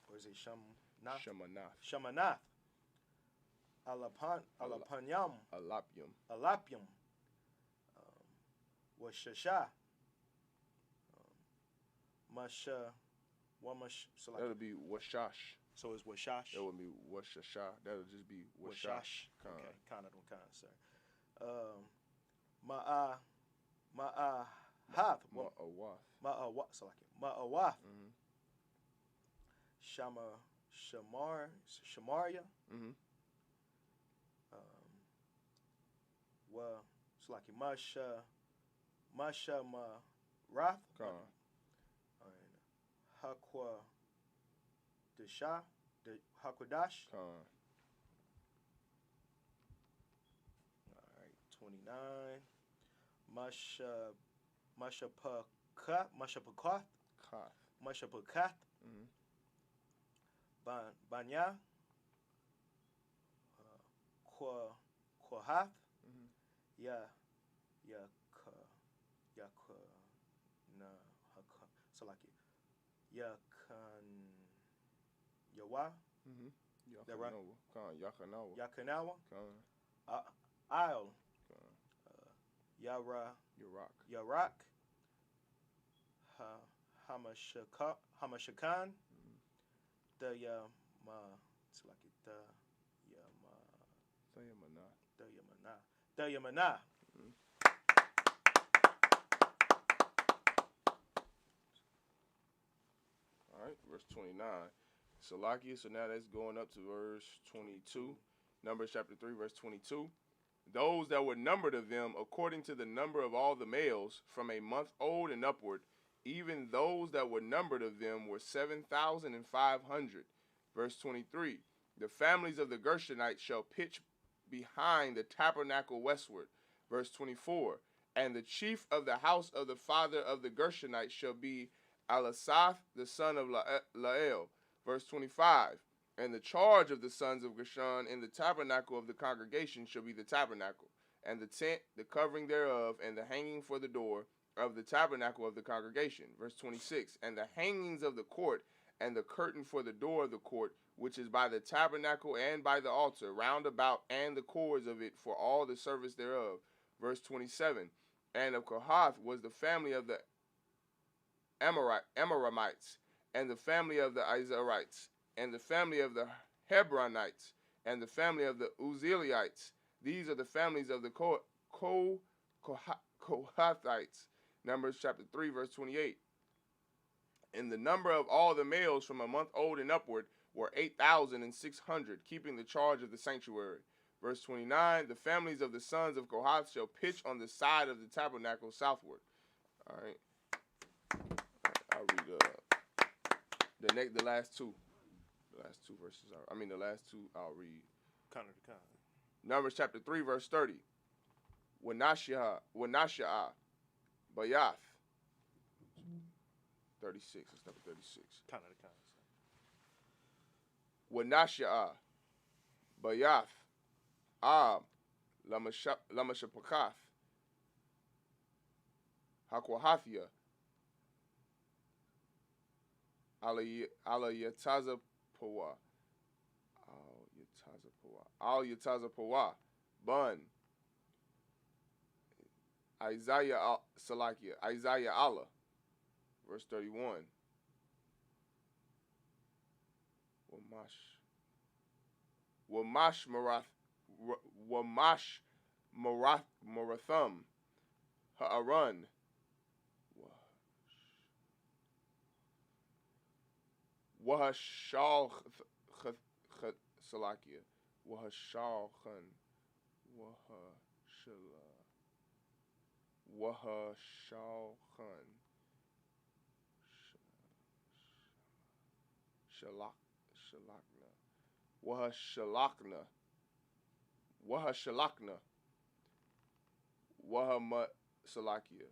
Or is it Shamanath? Shamanath. Alapanyam. Alapium. Washasha. So like, that'll be washash. So it's washash. That would be washasha. That'll just be washash. Okay, kind of, sir. Ma'awath. So like Ma'awath. Shamaria. So like Masha Marath. Hakwa Desha, Hakwadash. All right, 29. Mashapakath. Banya. Kwahath. So like Yawa. That right? Yakanawa. Isle. Yarak. Hamashakan. The Yama. It's like the Yamana. All right, verse 29. Salakia, so now that's going up to verse 22. Numbers chapter 3, verse 22. Those that were numbered of them, according to the number of all the males, from a month old and upward, even those that were numbered of them were 7,500. Verse 23. The families of the Gershonites shall pitch behind the tabernacle westward. Verse 24. And the chief of the house of the father of the Gershonites shall be Elisaph, the son of Lael. Verse 25. And the charge of the sons of Gershon in the tabernacle of the congregation shall be the tabernacle, and the tent, the covering thereof, and the hanging for the door of the tabernacle of the congregation. Verse 26. And the hangings of the court, and the curtain for the door of the court, which is by the tabernacle and by the altar, round about, and the cords of it for all the service thereof. Verse 27. And of Kohath was the family of the Amoramites, and the family of the Izarites, and the family of the Hebronites, and the family of the Uzzielites. These are the families of the Kohathites. Numbers chapter 3, verse 28. And the number of all the males from a month old and upward were 8,600, keeping the charge of the sanctuary. Verse 29, the families of the sons of Kohath shall pitch on the side of the tabernacle southward. All right. I'll read the last two. The last two verses. The last two I'll read. Numbers chapter 3, verse 30. Wanashia, Bayath. 36. Let's start at 36. Wanashia, Bayath, Lamashapakath, Hakwahathia, Alayatazapawa, Al-Yatazapawa, Bun, Isaiah Salakia, Isaiah Allah, verse 31. Wamash Marathum, Ha'aran, Wahashal Salakia, Wahashalchan, Wahashalchan, Shalakna, Wahashalakna, Wahama Salakia,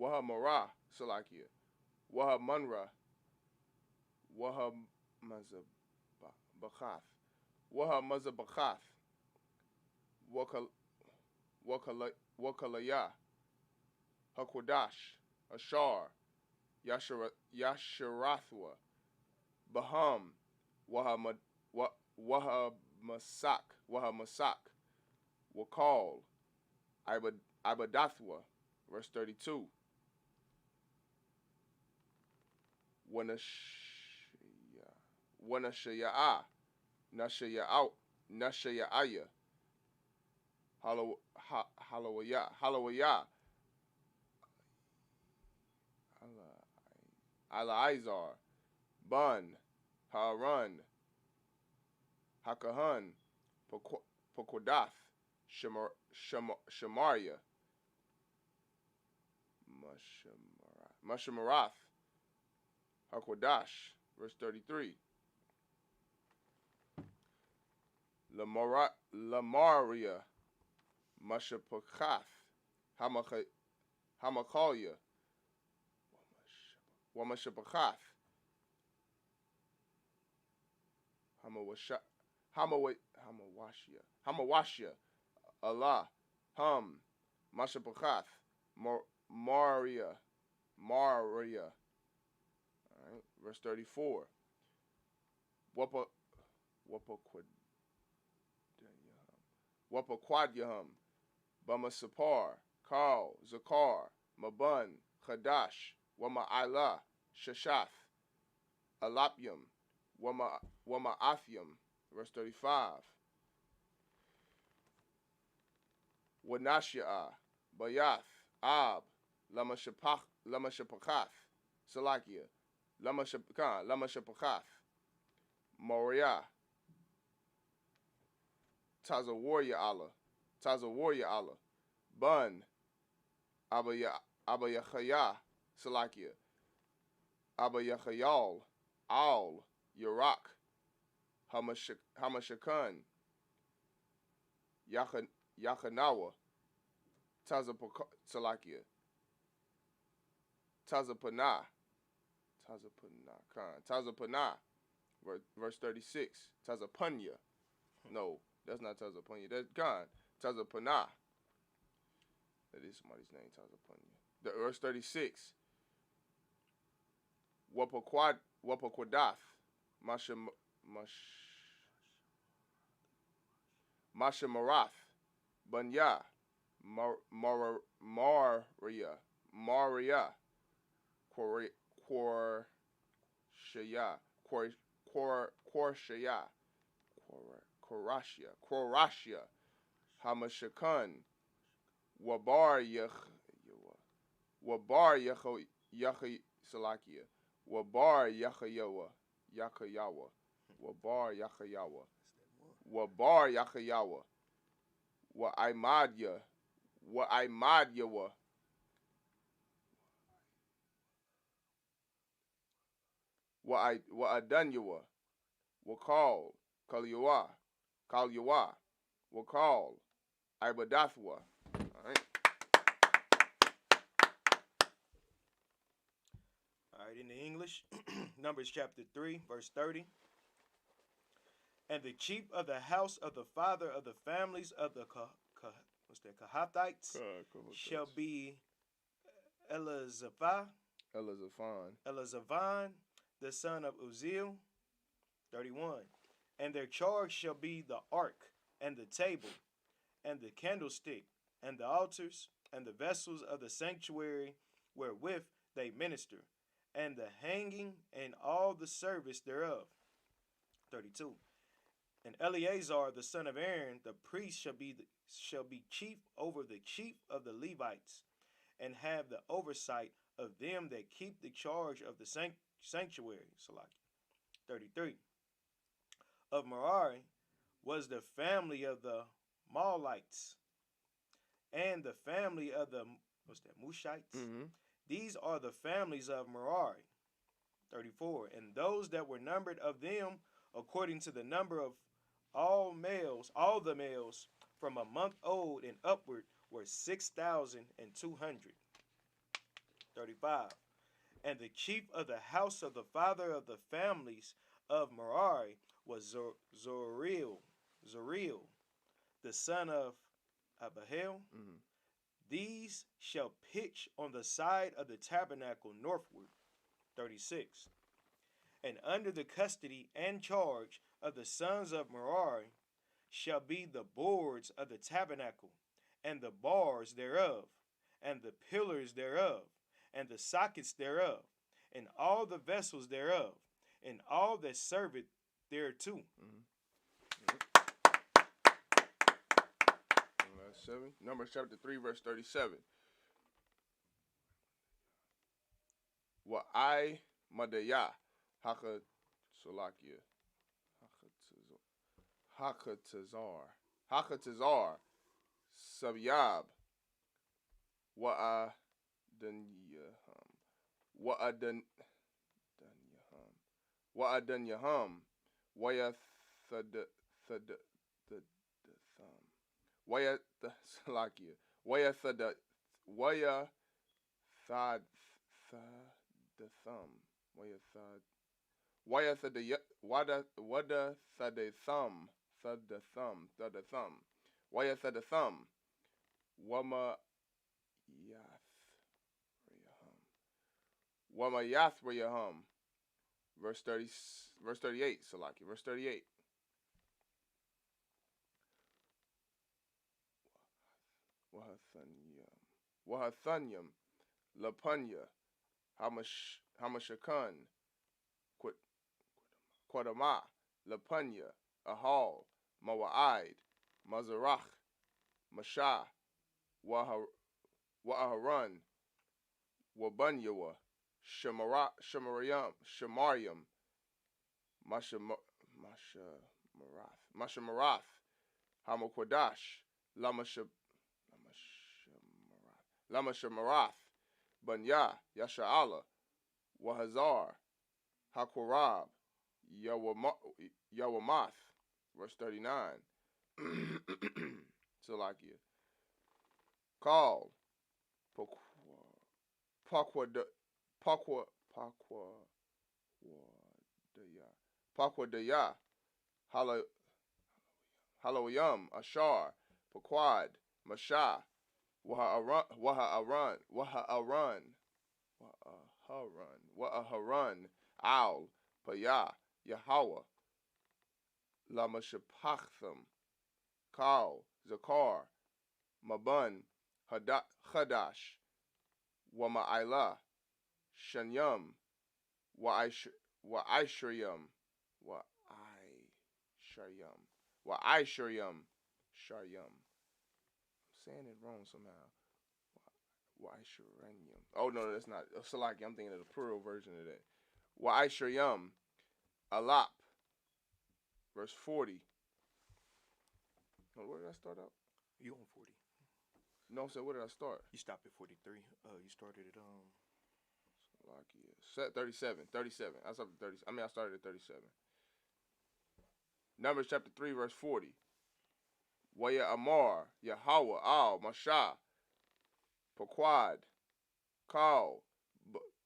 Wahamara Salakia, Wahamunra, Wahamazabakath, Wahamazabakath, Wakalaya, Hakwadash, Ashar, Yasharathwa, Baham, Wahamasak, Wakal, Ibadathwa, verse 32. Wanashaya, Nashayaya, Halawaya, Alaizar, Bun, Haran, Hakahan, Pakodath, Shemaria, Mashamarath, Hakwadash, verse 33. Lamaria, Mashapakath, Hamakalya, Wamashapakath, Hamawashia, Allah, Mashapakath, Maria. All right, verse 34. Wapakwadyaham, Bamasapar, Kal, Zakar, Mabun, Chadash, Wama'ala, Shashath, Alapyam, Wama'athyam, verse 35. Wanashia, Bayath, Ab, Lamashapakath, Salakia, Lamashapakath, Moria, Taza warrior Allah, Bun, Abayachaya, Salakia, Abayachayal, Al, Yarak, Hamashakan, Yachanawa, Salakia, Tazapana, verse 36. Tazapunya. No, that's not Tazapunya. That's Khan. Tazapana. That is somebody's name, Tazapunya. Verse 36. Wapakwadoth. Mashamarath, Bunya, Maria, Korashia, Hamashakan, Wabar Salakia, Wabar Yakayawa, Wabar Yakayawa, Wa Imadyawa, Wa Adanyawa, Wakal, Kalyawa, Wakal, Ibadathwa. All right. All right, in the English, Numbers chapter 3, verse 30. And the chief of the house of the father of the families of the Kohathites shall be Elizaphan, the son of Uzziel. 31. And their charge shall be the ark, and the table, and the candlestick, and the altars, and the vessels of the sanctuary wherewith they minister, and the hanging, and all the service thereof. 32. And Eleazar the son of Aaron, the priest, shall be chief over the chief of the Levites, and have the oversight of them that keep the charge of the sanctuary. 33. Of Merari was the family of the Maulites, and the family of the Mushites. Mm-hmm. These are the families of Merari. 34. And those that were numbered of them, according to the number of all the males from a month old and upward, were 6,200. 35. And the chief of the house of the father of the families of Merari was Zoriel, the son of Abihail. Mm-hmm. These shall pitch on the side of the tabernacle northward. 36. And under the custody and charge of the sons of Merari shall be the boards of the tabernacle, and the bars thereof, and the pillars thereof, and the sockets thereof, and all the vessels thereof, and all that serve it thereto. Mm-hmm. Verse 7. Numbers chapter 3, verse 37. Wa I Madaya Haka Solakia Hakatazar Sabyab Wa Adanyaham Waya Salakia Waya Thad the thumb. Waya Wada Thade thumb. Thud the thumb. Waya Thada thumb. Wama Yath Rayaham. Verse 38, Salaki. Verse 38. Wahathanyam Lapunya Hamashakan Quadama Lapunya Ahal Mawa'id Mazarach Masha Wa'aharan Wabunyawa Shemariam Mashamarath Hamakwadash Lama Shemarath Bunya Yasha'ala Wahazar Hakorab Yawamath. Verse 39. Salakia. Call Pakwadaya Haloyam Ashar Paquad Masha Wa'aharan Al Paya Yahweh Lamashapachtham Kal, Zakar, Mabun, Hadash, Wama'ila, Shanyam, Wa'isharyam, Wa'isharyam, Sharyam. I'm saying it wrong somehow. Wa'isharyam. Oh, no, that's not. Salaki, I'm thinking of the plural version of that. Wa'isharyam, Alap, verse 40. Where did I start out? You on 40. No, so where did I start? You stopped at 43. You started at 37. I stopped at 30. I started at 37. Numbers chapter 3, verse 40. Waya Amar, Yahweh, Al, Mashah, Pequad, Kal,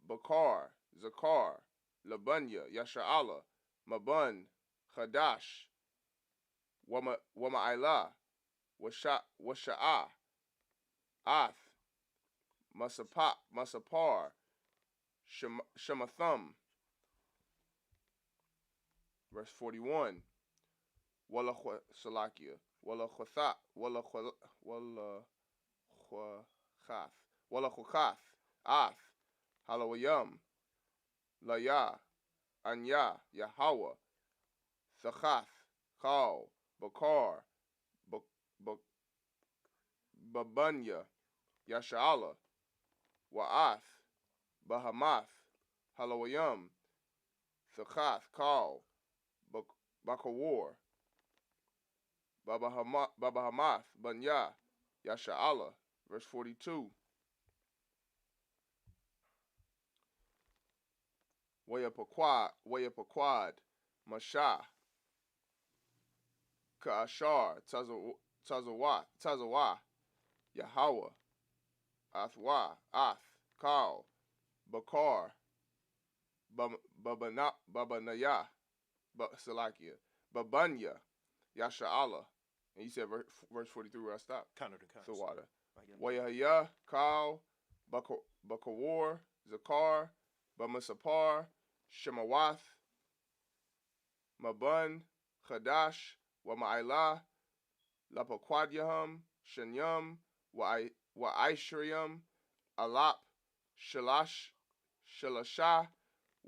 Bakar, Zakar, Labunya, Yasha'ala, Mabun, Hadash, Wama'ila, Washa'ah, Ath, Masapar, Shematham. Verse 41. Wala Salakia. Wala Chothat. Wala Chokath. Ath. Halawayam. Laya. Anya. Yahweh. Thachath. Kal. Bakar. Babunya. Yasha'ala. Wa'ath. Bahamath. Halawayam. Thachath. Kal. Bakawar. Baba Hamath. Banya. Yasha'ala. Verse 42. Waya Pequad. Mashah. Ka'ashar. Tazawah. Yahweh. Athwa. Ath. Kal. Bakar. Babanaya. Salakia. Babunya. Yasha'ala. And you said verse 43 where I stopped. counted and counted. The water. Wayahaya. Kal. Bakawar. Zakar. Bamasapar. Shemawath. Mabun. Hadash. Wama'ila. Lapaquadyaham. Shanyam. Wa'isharyam. Alap. Shalashah.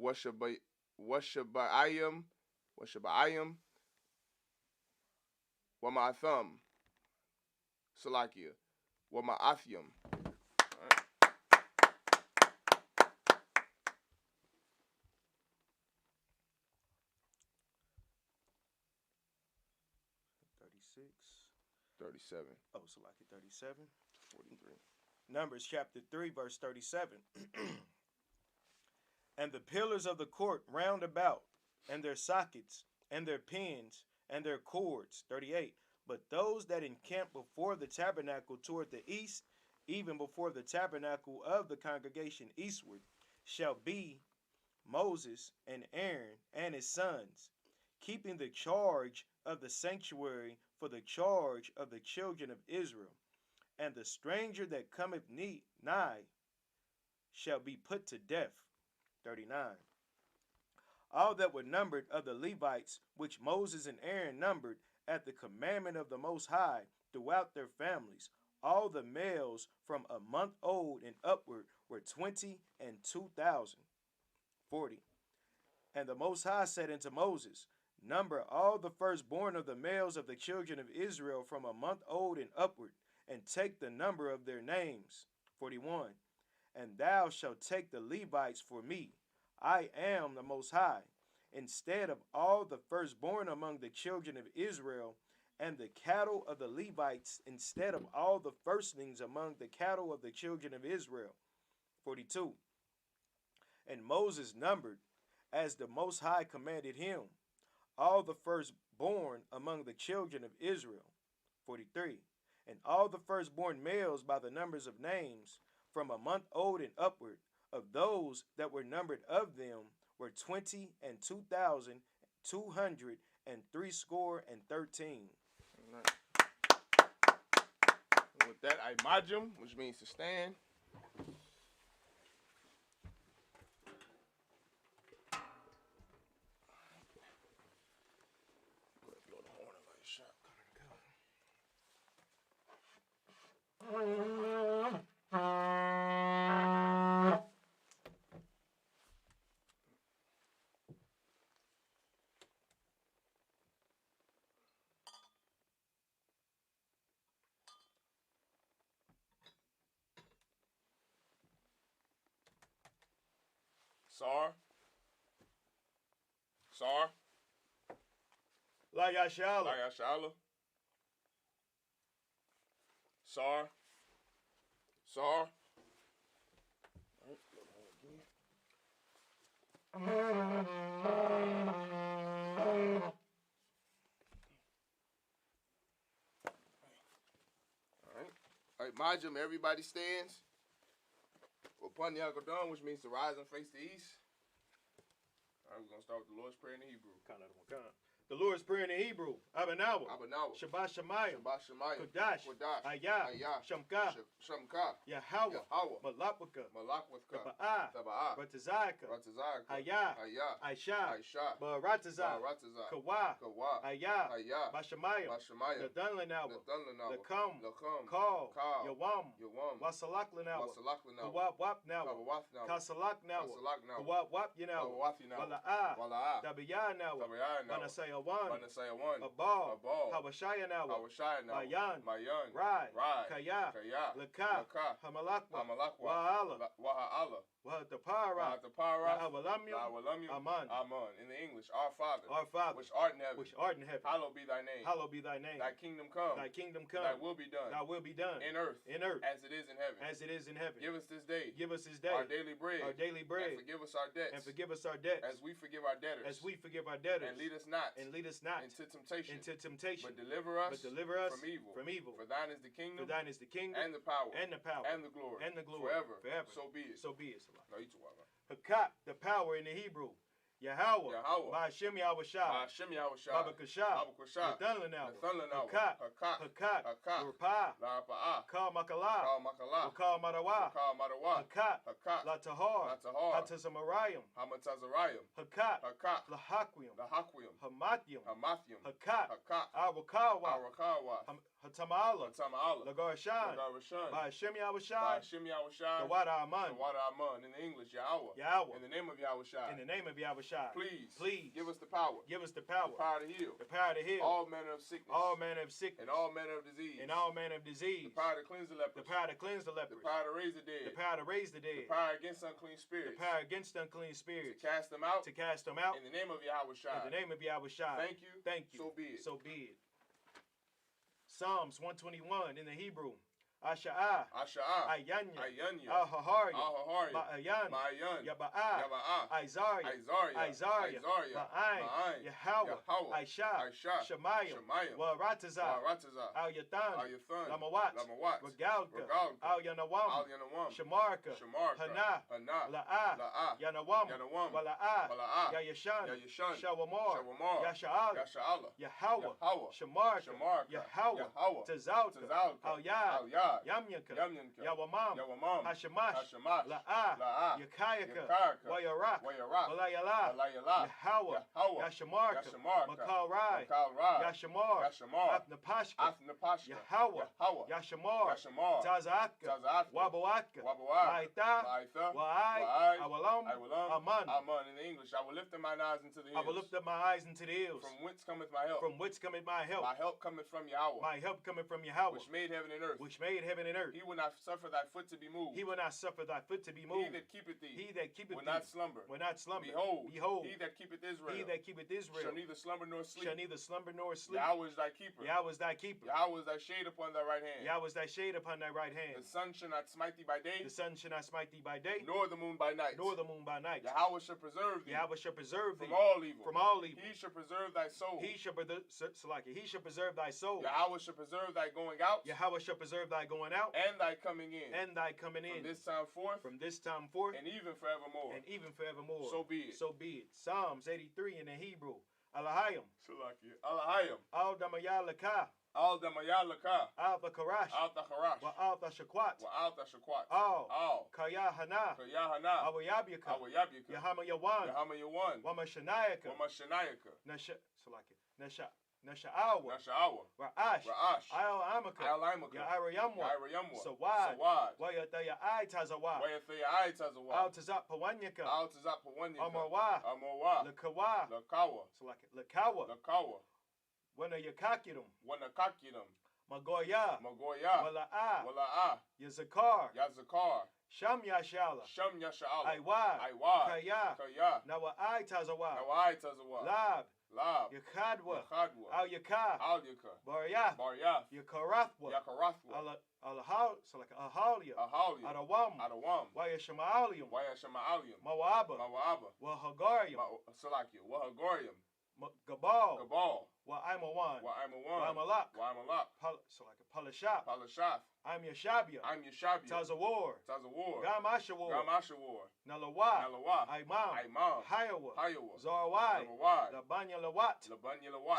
Washabayim. Wama'atham. Salakia. Wama'athyam. Right. 37. Oh, Salakia 37. 43. Numbers chapter 3, verse 37. And the pillars of the court round about, and their sockets, and their pins, and their cords. 38. But those that encamp before the tabernacle toward the east, even before the tabernacle of the congregation eastward, shall be Moses and Aaron and his sons, keeping the charge of the sanctuary for the charge of the children of Israel. And the stranger that cometh nigh shall be put to death. 39. All that were numbered of the Levites, which Moses and Aaron numbered at the commandment of the Most High throughout their families, all the males from a month old and upward were 22,000. 40. And the Most High said unto Moses, Number all the firstborn of the males of the children of Israel from a month old and upward, and take the number of their names. 41. And thou shalt take the Levites for me. I am the Most High, instead of all the firstborn among the children of Israel, and the cattle of the Levites, instead of all the firstlings among the cattle of the children of Israel. 42. And Moses numbered, as the Most High commanded him, all the firstborn among the children of Israel. 43. And all the firstborn males by the numbers of names, from a month old and upward, of those that were numbered of them, were 22,213. Right. With that, imajim, which means to stand. Sar. La Yashala. Sar. All right, Majum, everybody stands. Upon the Agadon, which means to rise and face the east. All right, we're going to start with the Lord's Prayer in the Hebrew. The Lord's Prayer in the Hebrew. Abanawa. Shabbat Shemayim. Kodash. Ayah. Shamka. Yahweh. Malakwaka. Taba'ah. Ratazaka. Ayah. Aisha. Baratazah. Kawa. Ayah. Bashamayim. Ladunlanawa. Lakam. Call. Yawam. Wasalakhlanawa. Kawab Kasalaknawa. Kawab Wala'ah. Tabiyanawa. Manasaya one. Abal. Hawashaya nawa. Mayan. Rai. Kaya. Laka. Hamalakwa. Wa'ala. Wahatapara. Awalamyu. Aman. In the English, our Father. Which art in heaven. Hallowed be thy name. Thy kingdom come. Thy will be done. In earth. As it is in heaven. Give us this day. Our daily bread. And forgive us our debts. As we forgive our debtors. And lead us not into temptation. But deliver us from evil. For thine is the kingdom. And the power. And the glory. Forever. So be it. No, you too, Hakat, the power in the Hebrew. Yahweh. Ba'ashem Yahushai. Babakashah. Nathunlanawa. Hakat. Rapah. Kal Makalah. Wakal Marawa. Hakat. Latahar. Hatazamarayim. Hakat. Lahakwim. Hamathim. Hakat. Arakawa. Hatamala. Lagarshan. Ba'ashem Yahushai. The water Aman. In the English, Yahweh. In the name of Yahushai. Please give us the power. The power to heal. All manner of sickness. And all manner of disease. The power to cleanse the lepers. The power to raise the dead. The power against unclean spirits. To cast them out. In the name of Yahushai. Thank you. So be it. Psalms 121 in the Hebrew. Asha'ah. Ayanya. Al-Hahariya. Ma'ayan. Yaba'ah. Isaiah. Ma'ayin. Yahweh. Aisha. Shemayim. Waratazah. Al-Yathan. Lamawat. Regalka. Al-Yanawam. Shamarka. Hana. La'ah. Yanawam. Wala'ah. Yayashan. Shawamar. Yasha'ala. Yahweh. Shamarka. Yahweh. Tazalka. Al-Yad. Yamyanka. Yawamam. Hashamash. La'ah. Yakayaka. Wayarak. Walayala. Yahweh. Yashamarka. Makal Rai. Yashamar. Afnapashka. Yahweh. Yashamar. Tazatka. Waboatka. Maita. Wa'ai. Awalam. Aman. In the English, I will lift up mine eyes into the hills. From whence cometh my help? My help cometh from Yahweh. Which made heaven and earth. He will not suffer thy foot to be moved. He that keepeth thee. Will not slumber. Behold. He that keepeth Israel. Shall neither slumber nor sleep. Yahweh is thy keeper. Yahweh is thy shade upon thy right hand. The sun shall not smite thee by day. Nor the moon by night. Yahweh shall preserve thee. From all evil. He shall preserve thy soul. Yahweh shall preserve thy going out. And thy coming in. From this time forth. And even forevermore. So be it. Psalms 83 in the Hebrew. Alahayim. Al Damayalaka. Al the Karash. Wa al the Shakwat. Al Kayahana. Awayabika. Yahama Yawan. Wamashanayaka. Nasha Nasha'awa. Ra'ash. Ayal-amaka. Ya'ira-yamwa. Sawad. Wayataya-ai tazawa. Al-tazat pawanyaka. Amarwa. Lakawa. So like it. Lakawa. Wanayakakirum. Magoya. Wala'a. Yazakar. Sham Yashala. Aywa. Kaya. Nawa'ai tazawa. Lab. Yakadwa. Al Yaka. Barya. Yakarathwa. Alahal. So like Ahalia. Adawam. Wayashamalium. Mawaba. Wahagarium. Gabal. Wa'aimawan. Wa'aimalak. So like a Palashaf. I'm Yashabia. Tazawar. Gamashawar. Nalawa. Aimam. Hayawa. Zarawai. Labanya Lawat.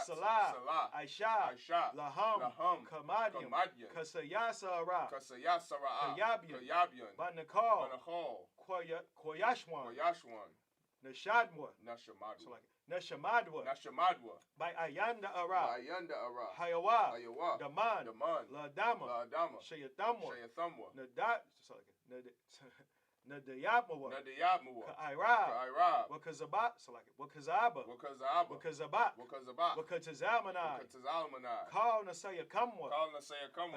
Salah. Aisha. Laham. Kamadium. Kasayasara. Kayabian. Banakal. Koyashwan. Nashadwa. So like Nashamadwa. By Ayanda Ara. Hayawa. Daman. Ladama. Shayathamwa. Nadayabmawa. Ka'ira. Wakazabat. So like it. Wakazaba. Wakazalmanai. Kal Nasaya Kamwa.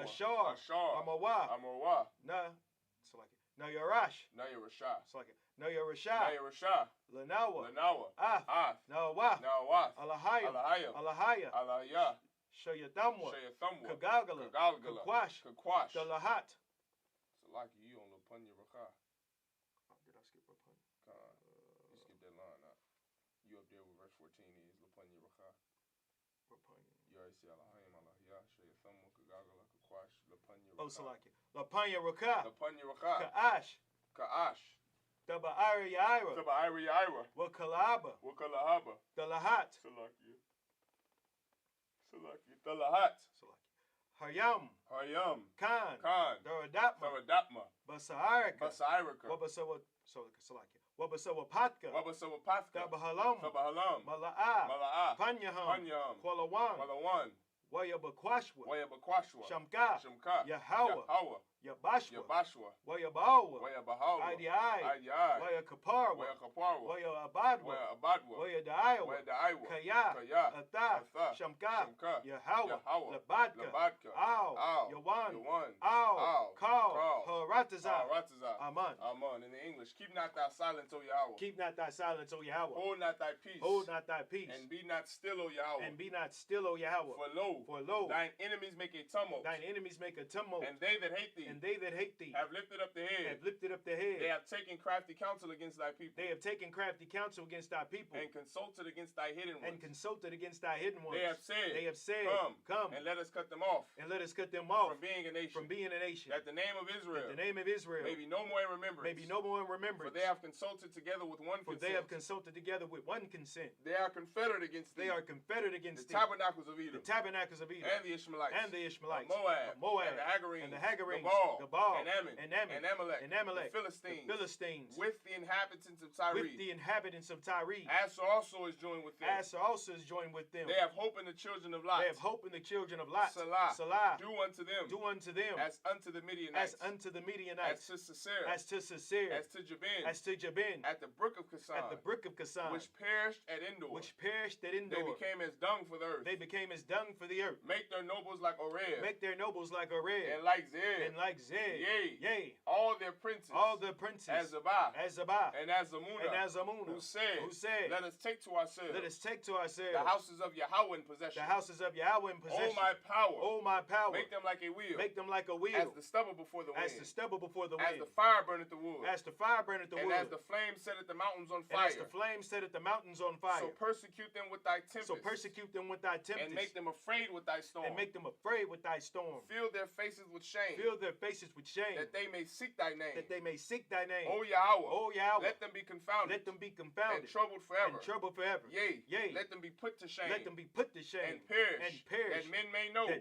Ashar. Amawa. So like it. Nayarash. So like it. Nayarasha. Lanawa. Nawa. Alahaya. Shayathamwa. Kagagala. Kakwash. Dalahat. So like you on Lapanya Rakha. Did I skip Rapanya? You skipped that line out. You up there with verse 14 is Lapanya Rakha. Rapanya. You already see Alahayim, Alahaya, Shayathamwa, Kagagala, Kakwash, Lapanya Rakha. Oh, so like it. Lapanya Rakha. Ka'ash. Taba'ira Yaira. Wakalaba. Dalahat. Salaki. Dalahat. Hayam. Khan. Daradatma. Basairika. Wabasawa Patka. Tabahalam. Mala'a. Panyaham. Kwalawan. Wayabakwashwa. Shamka. Yahawa. Yabashwa. Wayabawa. Idiai. Wayakaparwa. Wayabadwa. Wayadaiwa. Kaya. Atha. Shamka. Yahawa. Labadka. Aw. Yawan. Aw. Kal. Harataza. Aman. In the English, keep not thy silence, O Yahweh. Hold not thy peace. And be not still, O Yahweh. For lo, thine enemies make a tumult. And they that hate thee. Have lifted up the head. They have taken crafty counsel against thy people. And consulted against thy hidden ones. They have said, Come, and let us cut them off. From being a nation. That the name of Israel. May be no more in remembrance. For they have consulted together with one consent. They are confederate against thee. The tabernacles of Edom. And the Ishmaelites. Moab. And the Hagarenes. Gabal. And Amalek. The Philistines. With the inhabitants of Tyre. Asher also is joined with them. They have hope in the children of Lot. Salah. Do unto them. As unto the Midianites. As to Sisera. As to Jabin. At the brook of Kasan. Which perished at Endor. They became as dung for the earth. Make their nobles like Oreb. And like Zed. Yea. All their princes. As Zabah. And as Zamuna. Who said, Let us take to ourselves. The houses of Yahweh in possession. Oh my power. Make them like a wheel. As the stubble before the wind. As the fire burneth the wood. And as the flame setteth the mountains on fire. So persecute them with thy tempest. And make them afraid with thy storm. Fill their faces with shame. That they may seek thy name. O Yahweh. Let them be confounded. And troubled forever. Yea. Let them be put to shame. And perish. That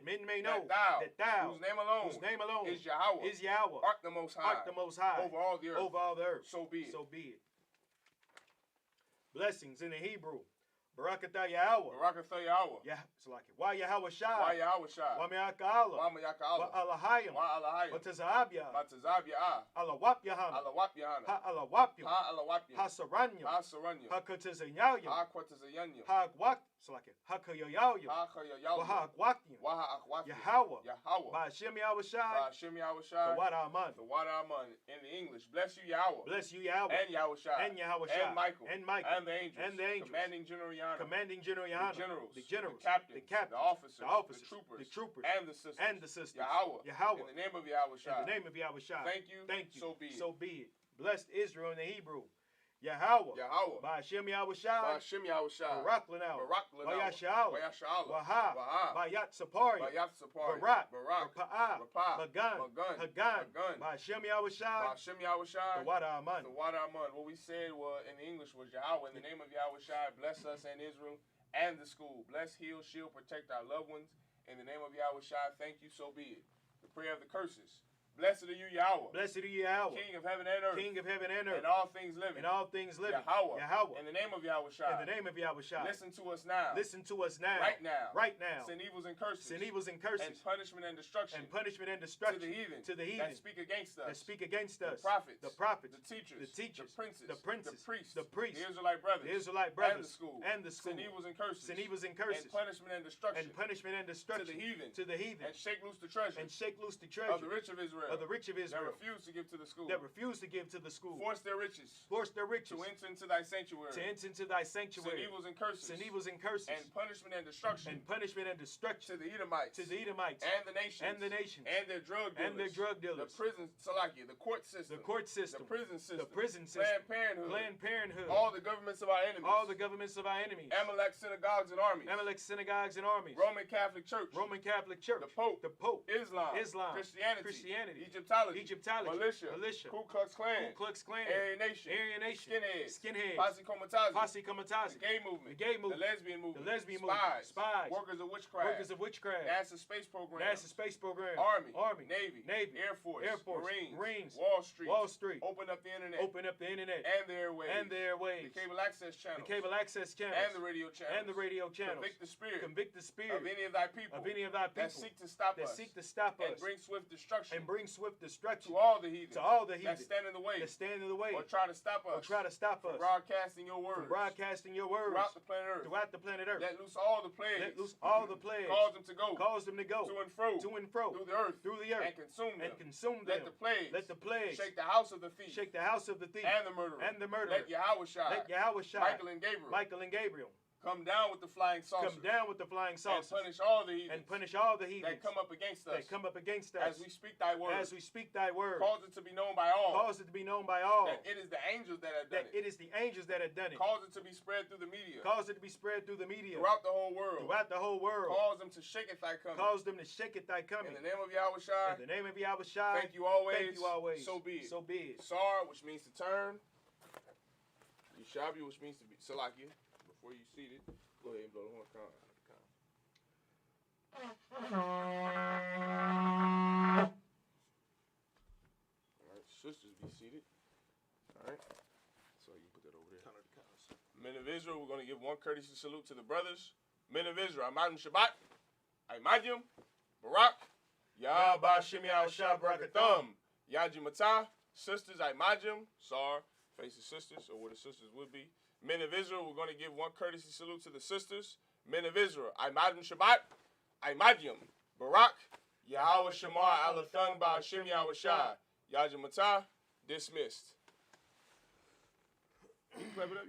men may know. That thou. Whose name alone. Is Yahweh. Art the most high. Over all the earth. So be it. Blessings in the Hebrew. Barakatha Yahweh. Barakatha Yahweh. Yeah, it's like it. Why Yahweh Shai? Why Yahweh Shai? Why Me'aka Allah? Why Me'aka Allah? Wa Alahayim. Why Alahayim? Wa Tazabya. Wa Tazabya. Alawap Yahana. Alawap Yahana. Ha Alawapyum. Ha Alawapyum. Ha Saranyum. Ha Saranyum. Ha Kutazanyayum. Ha Kutazanyayum. Ha Gwak. It's like it. Ha Kayoyayum. Ha Kayoyayum. Wa Ha Gwakyum. Wa Ha Gwakyum. Yahweh. Yahweh. By Hashem Yahweh Shai. By Hashem Yahweh Shai. The Wada Aman. The Wada Aman. In the English. Bless you, Yahweh. Bless you, Yahweh. And Yahweh Shai. And Yahweh Shai. And Michael. And Michael. And the angels. And the angels. Commanding General Yana. Commanding General Yana. The generals. The generals. The captains. The captains. The officers. The officers. The troopers. The troopers. And the sisters. And the sisters. Yahweh. Yahweh. In the name of Yahweh Shai. In the name of Yahweh Shai. Thank you. Thank you. So be it. So be it. Blessed Israel in the Hebrew. Yahweh. Yahweh. By Hashem Yahweh Shai. By Hashem Yahweh Shai. Barak Lanao. Barak Lanao. By Yasha'al. By Yasha'al. Waha. Waha. By Yat Sapari. By Yat Sapari. Barak. Barak. Rapa'ah. Rapa'ah. Magan. Magan. Hagan. Hagan. By Hashem Yahweh Shai. By Hashem Yahweh Shai. The Wada Aman. The Wada Aman. What we said in English was Yahweh. In the name of Yahweh Shai, bless us and Israel and the school. Bless, heal, shield, protect our loved ones. In the name of Yahweh Shai, thank you, so be it. The prayer of the curses. Blessed are you, Yahweh. Blessed are you, Yahweh. King of heaven and earth. King of heaven and earth. And all things living. And all things living. Yahweh. Yahweh. In the name of Yahweh Shai. In the name of Yahweh Shai. Listen to us now. Listen to us now. Right now. Right now. Send evils and curses. Send evils and curses. And punishment and destruction. And punishment and destruction. To the heathen. To the heathen. That speak against us. That speak against us. The prophets. The prophets. The teachers. The teachers. The princes. The princes. The priests. The priests. The Israelite brothers. The Israelite brothers. And the school. And the school. Send evils and curses. Send evils and curses. And punishment and destruction. And punishment and destruction. To the heathen. To the heathen. And shake loose the treasure. And shake loose the treasure. Of the rich of Israel. Of the rich of Israel. That refuse to give to the school. That refuse to give to the school. Force their riches. Force their riches. To enter into thy sanctuary. To enter into thy sanctuary. Send evils and curses. Send evils and curses. And punishment and destruction. And punishment and destruction. To the Edomites. To the Edomites. And the nations. And the nations. And their drug dealers. And their drug dealers. The prison, Salakia, the court system. The court system. The prison system. The prison system. Planned Parenthood. Planned Parenthood. All the governments of our enemies. All the governments of our enemies. Amalek synagogues and armies. Amalek synagogues and armies. Roman Catholic Church. Roman Catholic Church. The Pope. The Pope. Islam. Christianity. Egyptology. Militia. Ku Klux Klan. Aryan Nation. Skinheads. Posse Comitazi. The gay movement. The lesbian movement. Spies. Workers of witchcraft. NASA space program. Army. Navy. Air Force. Marines. Wall Street. Open up the internet. And the airwaves. The cable access channels. And the radio channels. Convict the spirit. Of any of thy people. That seek to stop us. And bring swift destruction. To all the heathen. That stand in the way. Or try to stop us. From broadcasting your words. Throughout the planet Earth. Let loose all the plagues. Cause them to go. To and fro. Through the earth. And consume them. Let the plagues. Shake the house of the thief. And the murderer. Let Yahweh Shai. Michael and Gabriel. Come down with the flying saucers. And punish all the heathens. That come up against us. As we speak thy word. Cause it to be known by all. That it is the angels that have done it. Cause it to be spread through the media. Throughout the whole world. Cause them to shake at thy coming. In the name of Yahweh Shai. Thank you always. So be it. Sar, which means to turn. Yishabi, which means to be Salakia. Before you seat it, go ahead and blow the horn. Alright, sisters, be seated. Alright. So you put that over there. Men of Israel, we're going to give one courtesy salute to the brothers. Men of Israel, Amadim Shabbat, Aimadim, Barak, Yah Bashim Yahushua Barakathum, Yaji Matah, sisters, Aimadim, Sar, faces sisters, or what the sisters would be. Men of Israel, we're going to give one courtesy salute to the sisters. Men of Israel, Aimadim Shabbat, Aimadim, Barak, Yahweh Shemar Alathan Ba'ashim Yahushua, Yaji Matah, dismissed. You clap it up.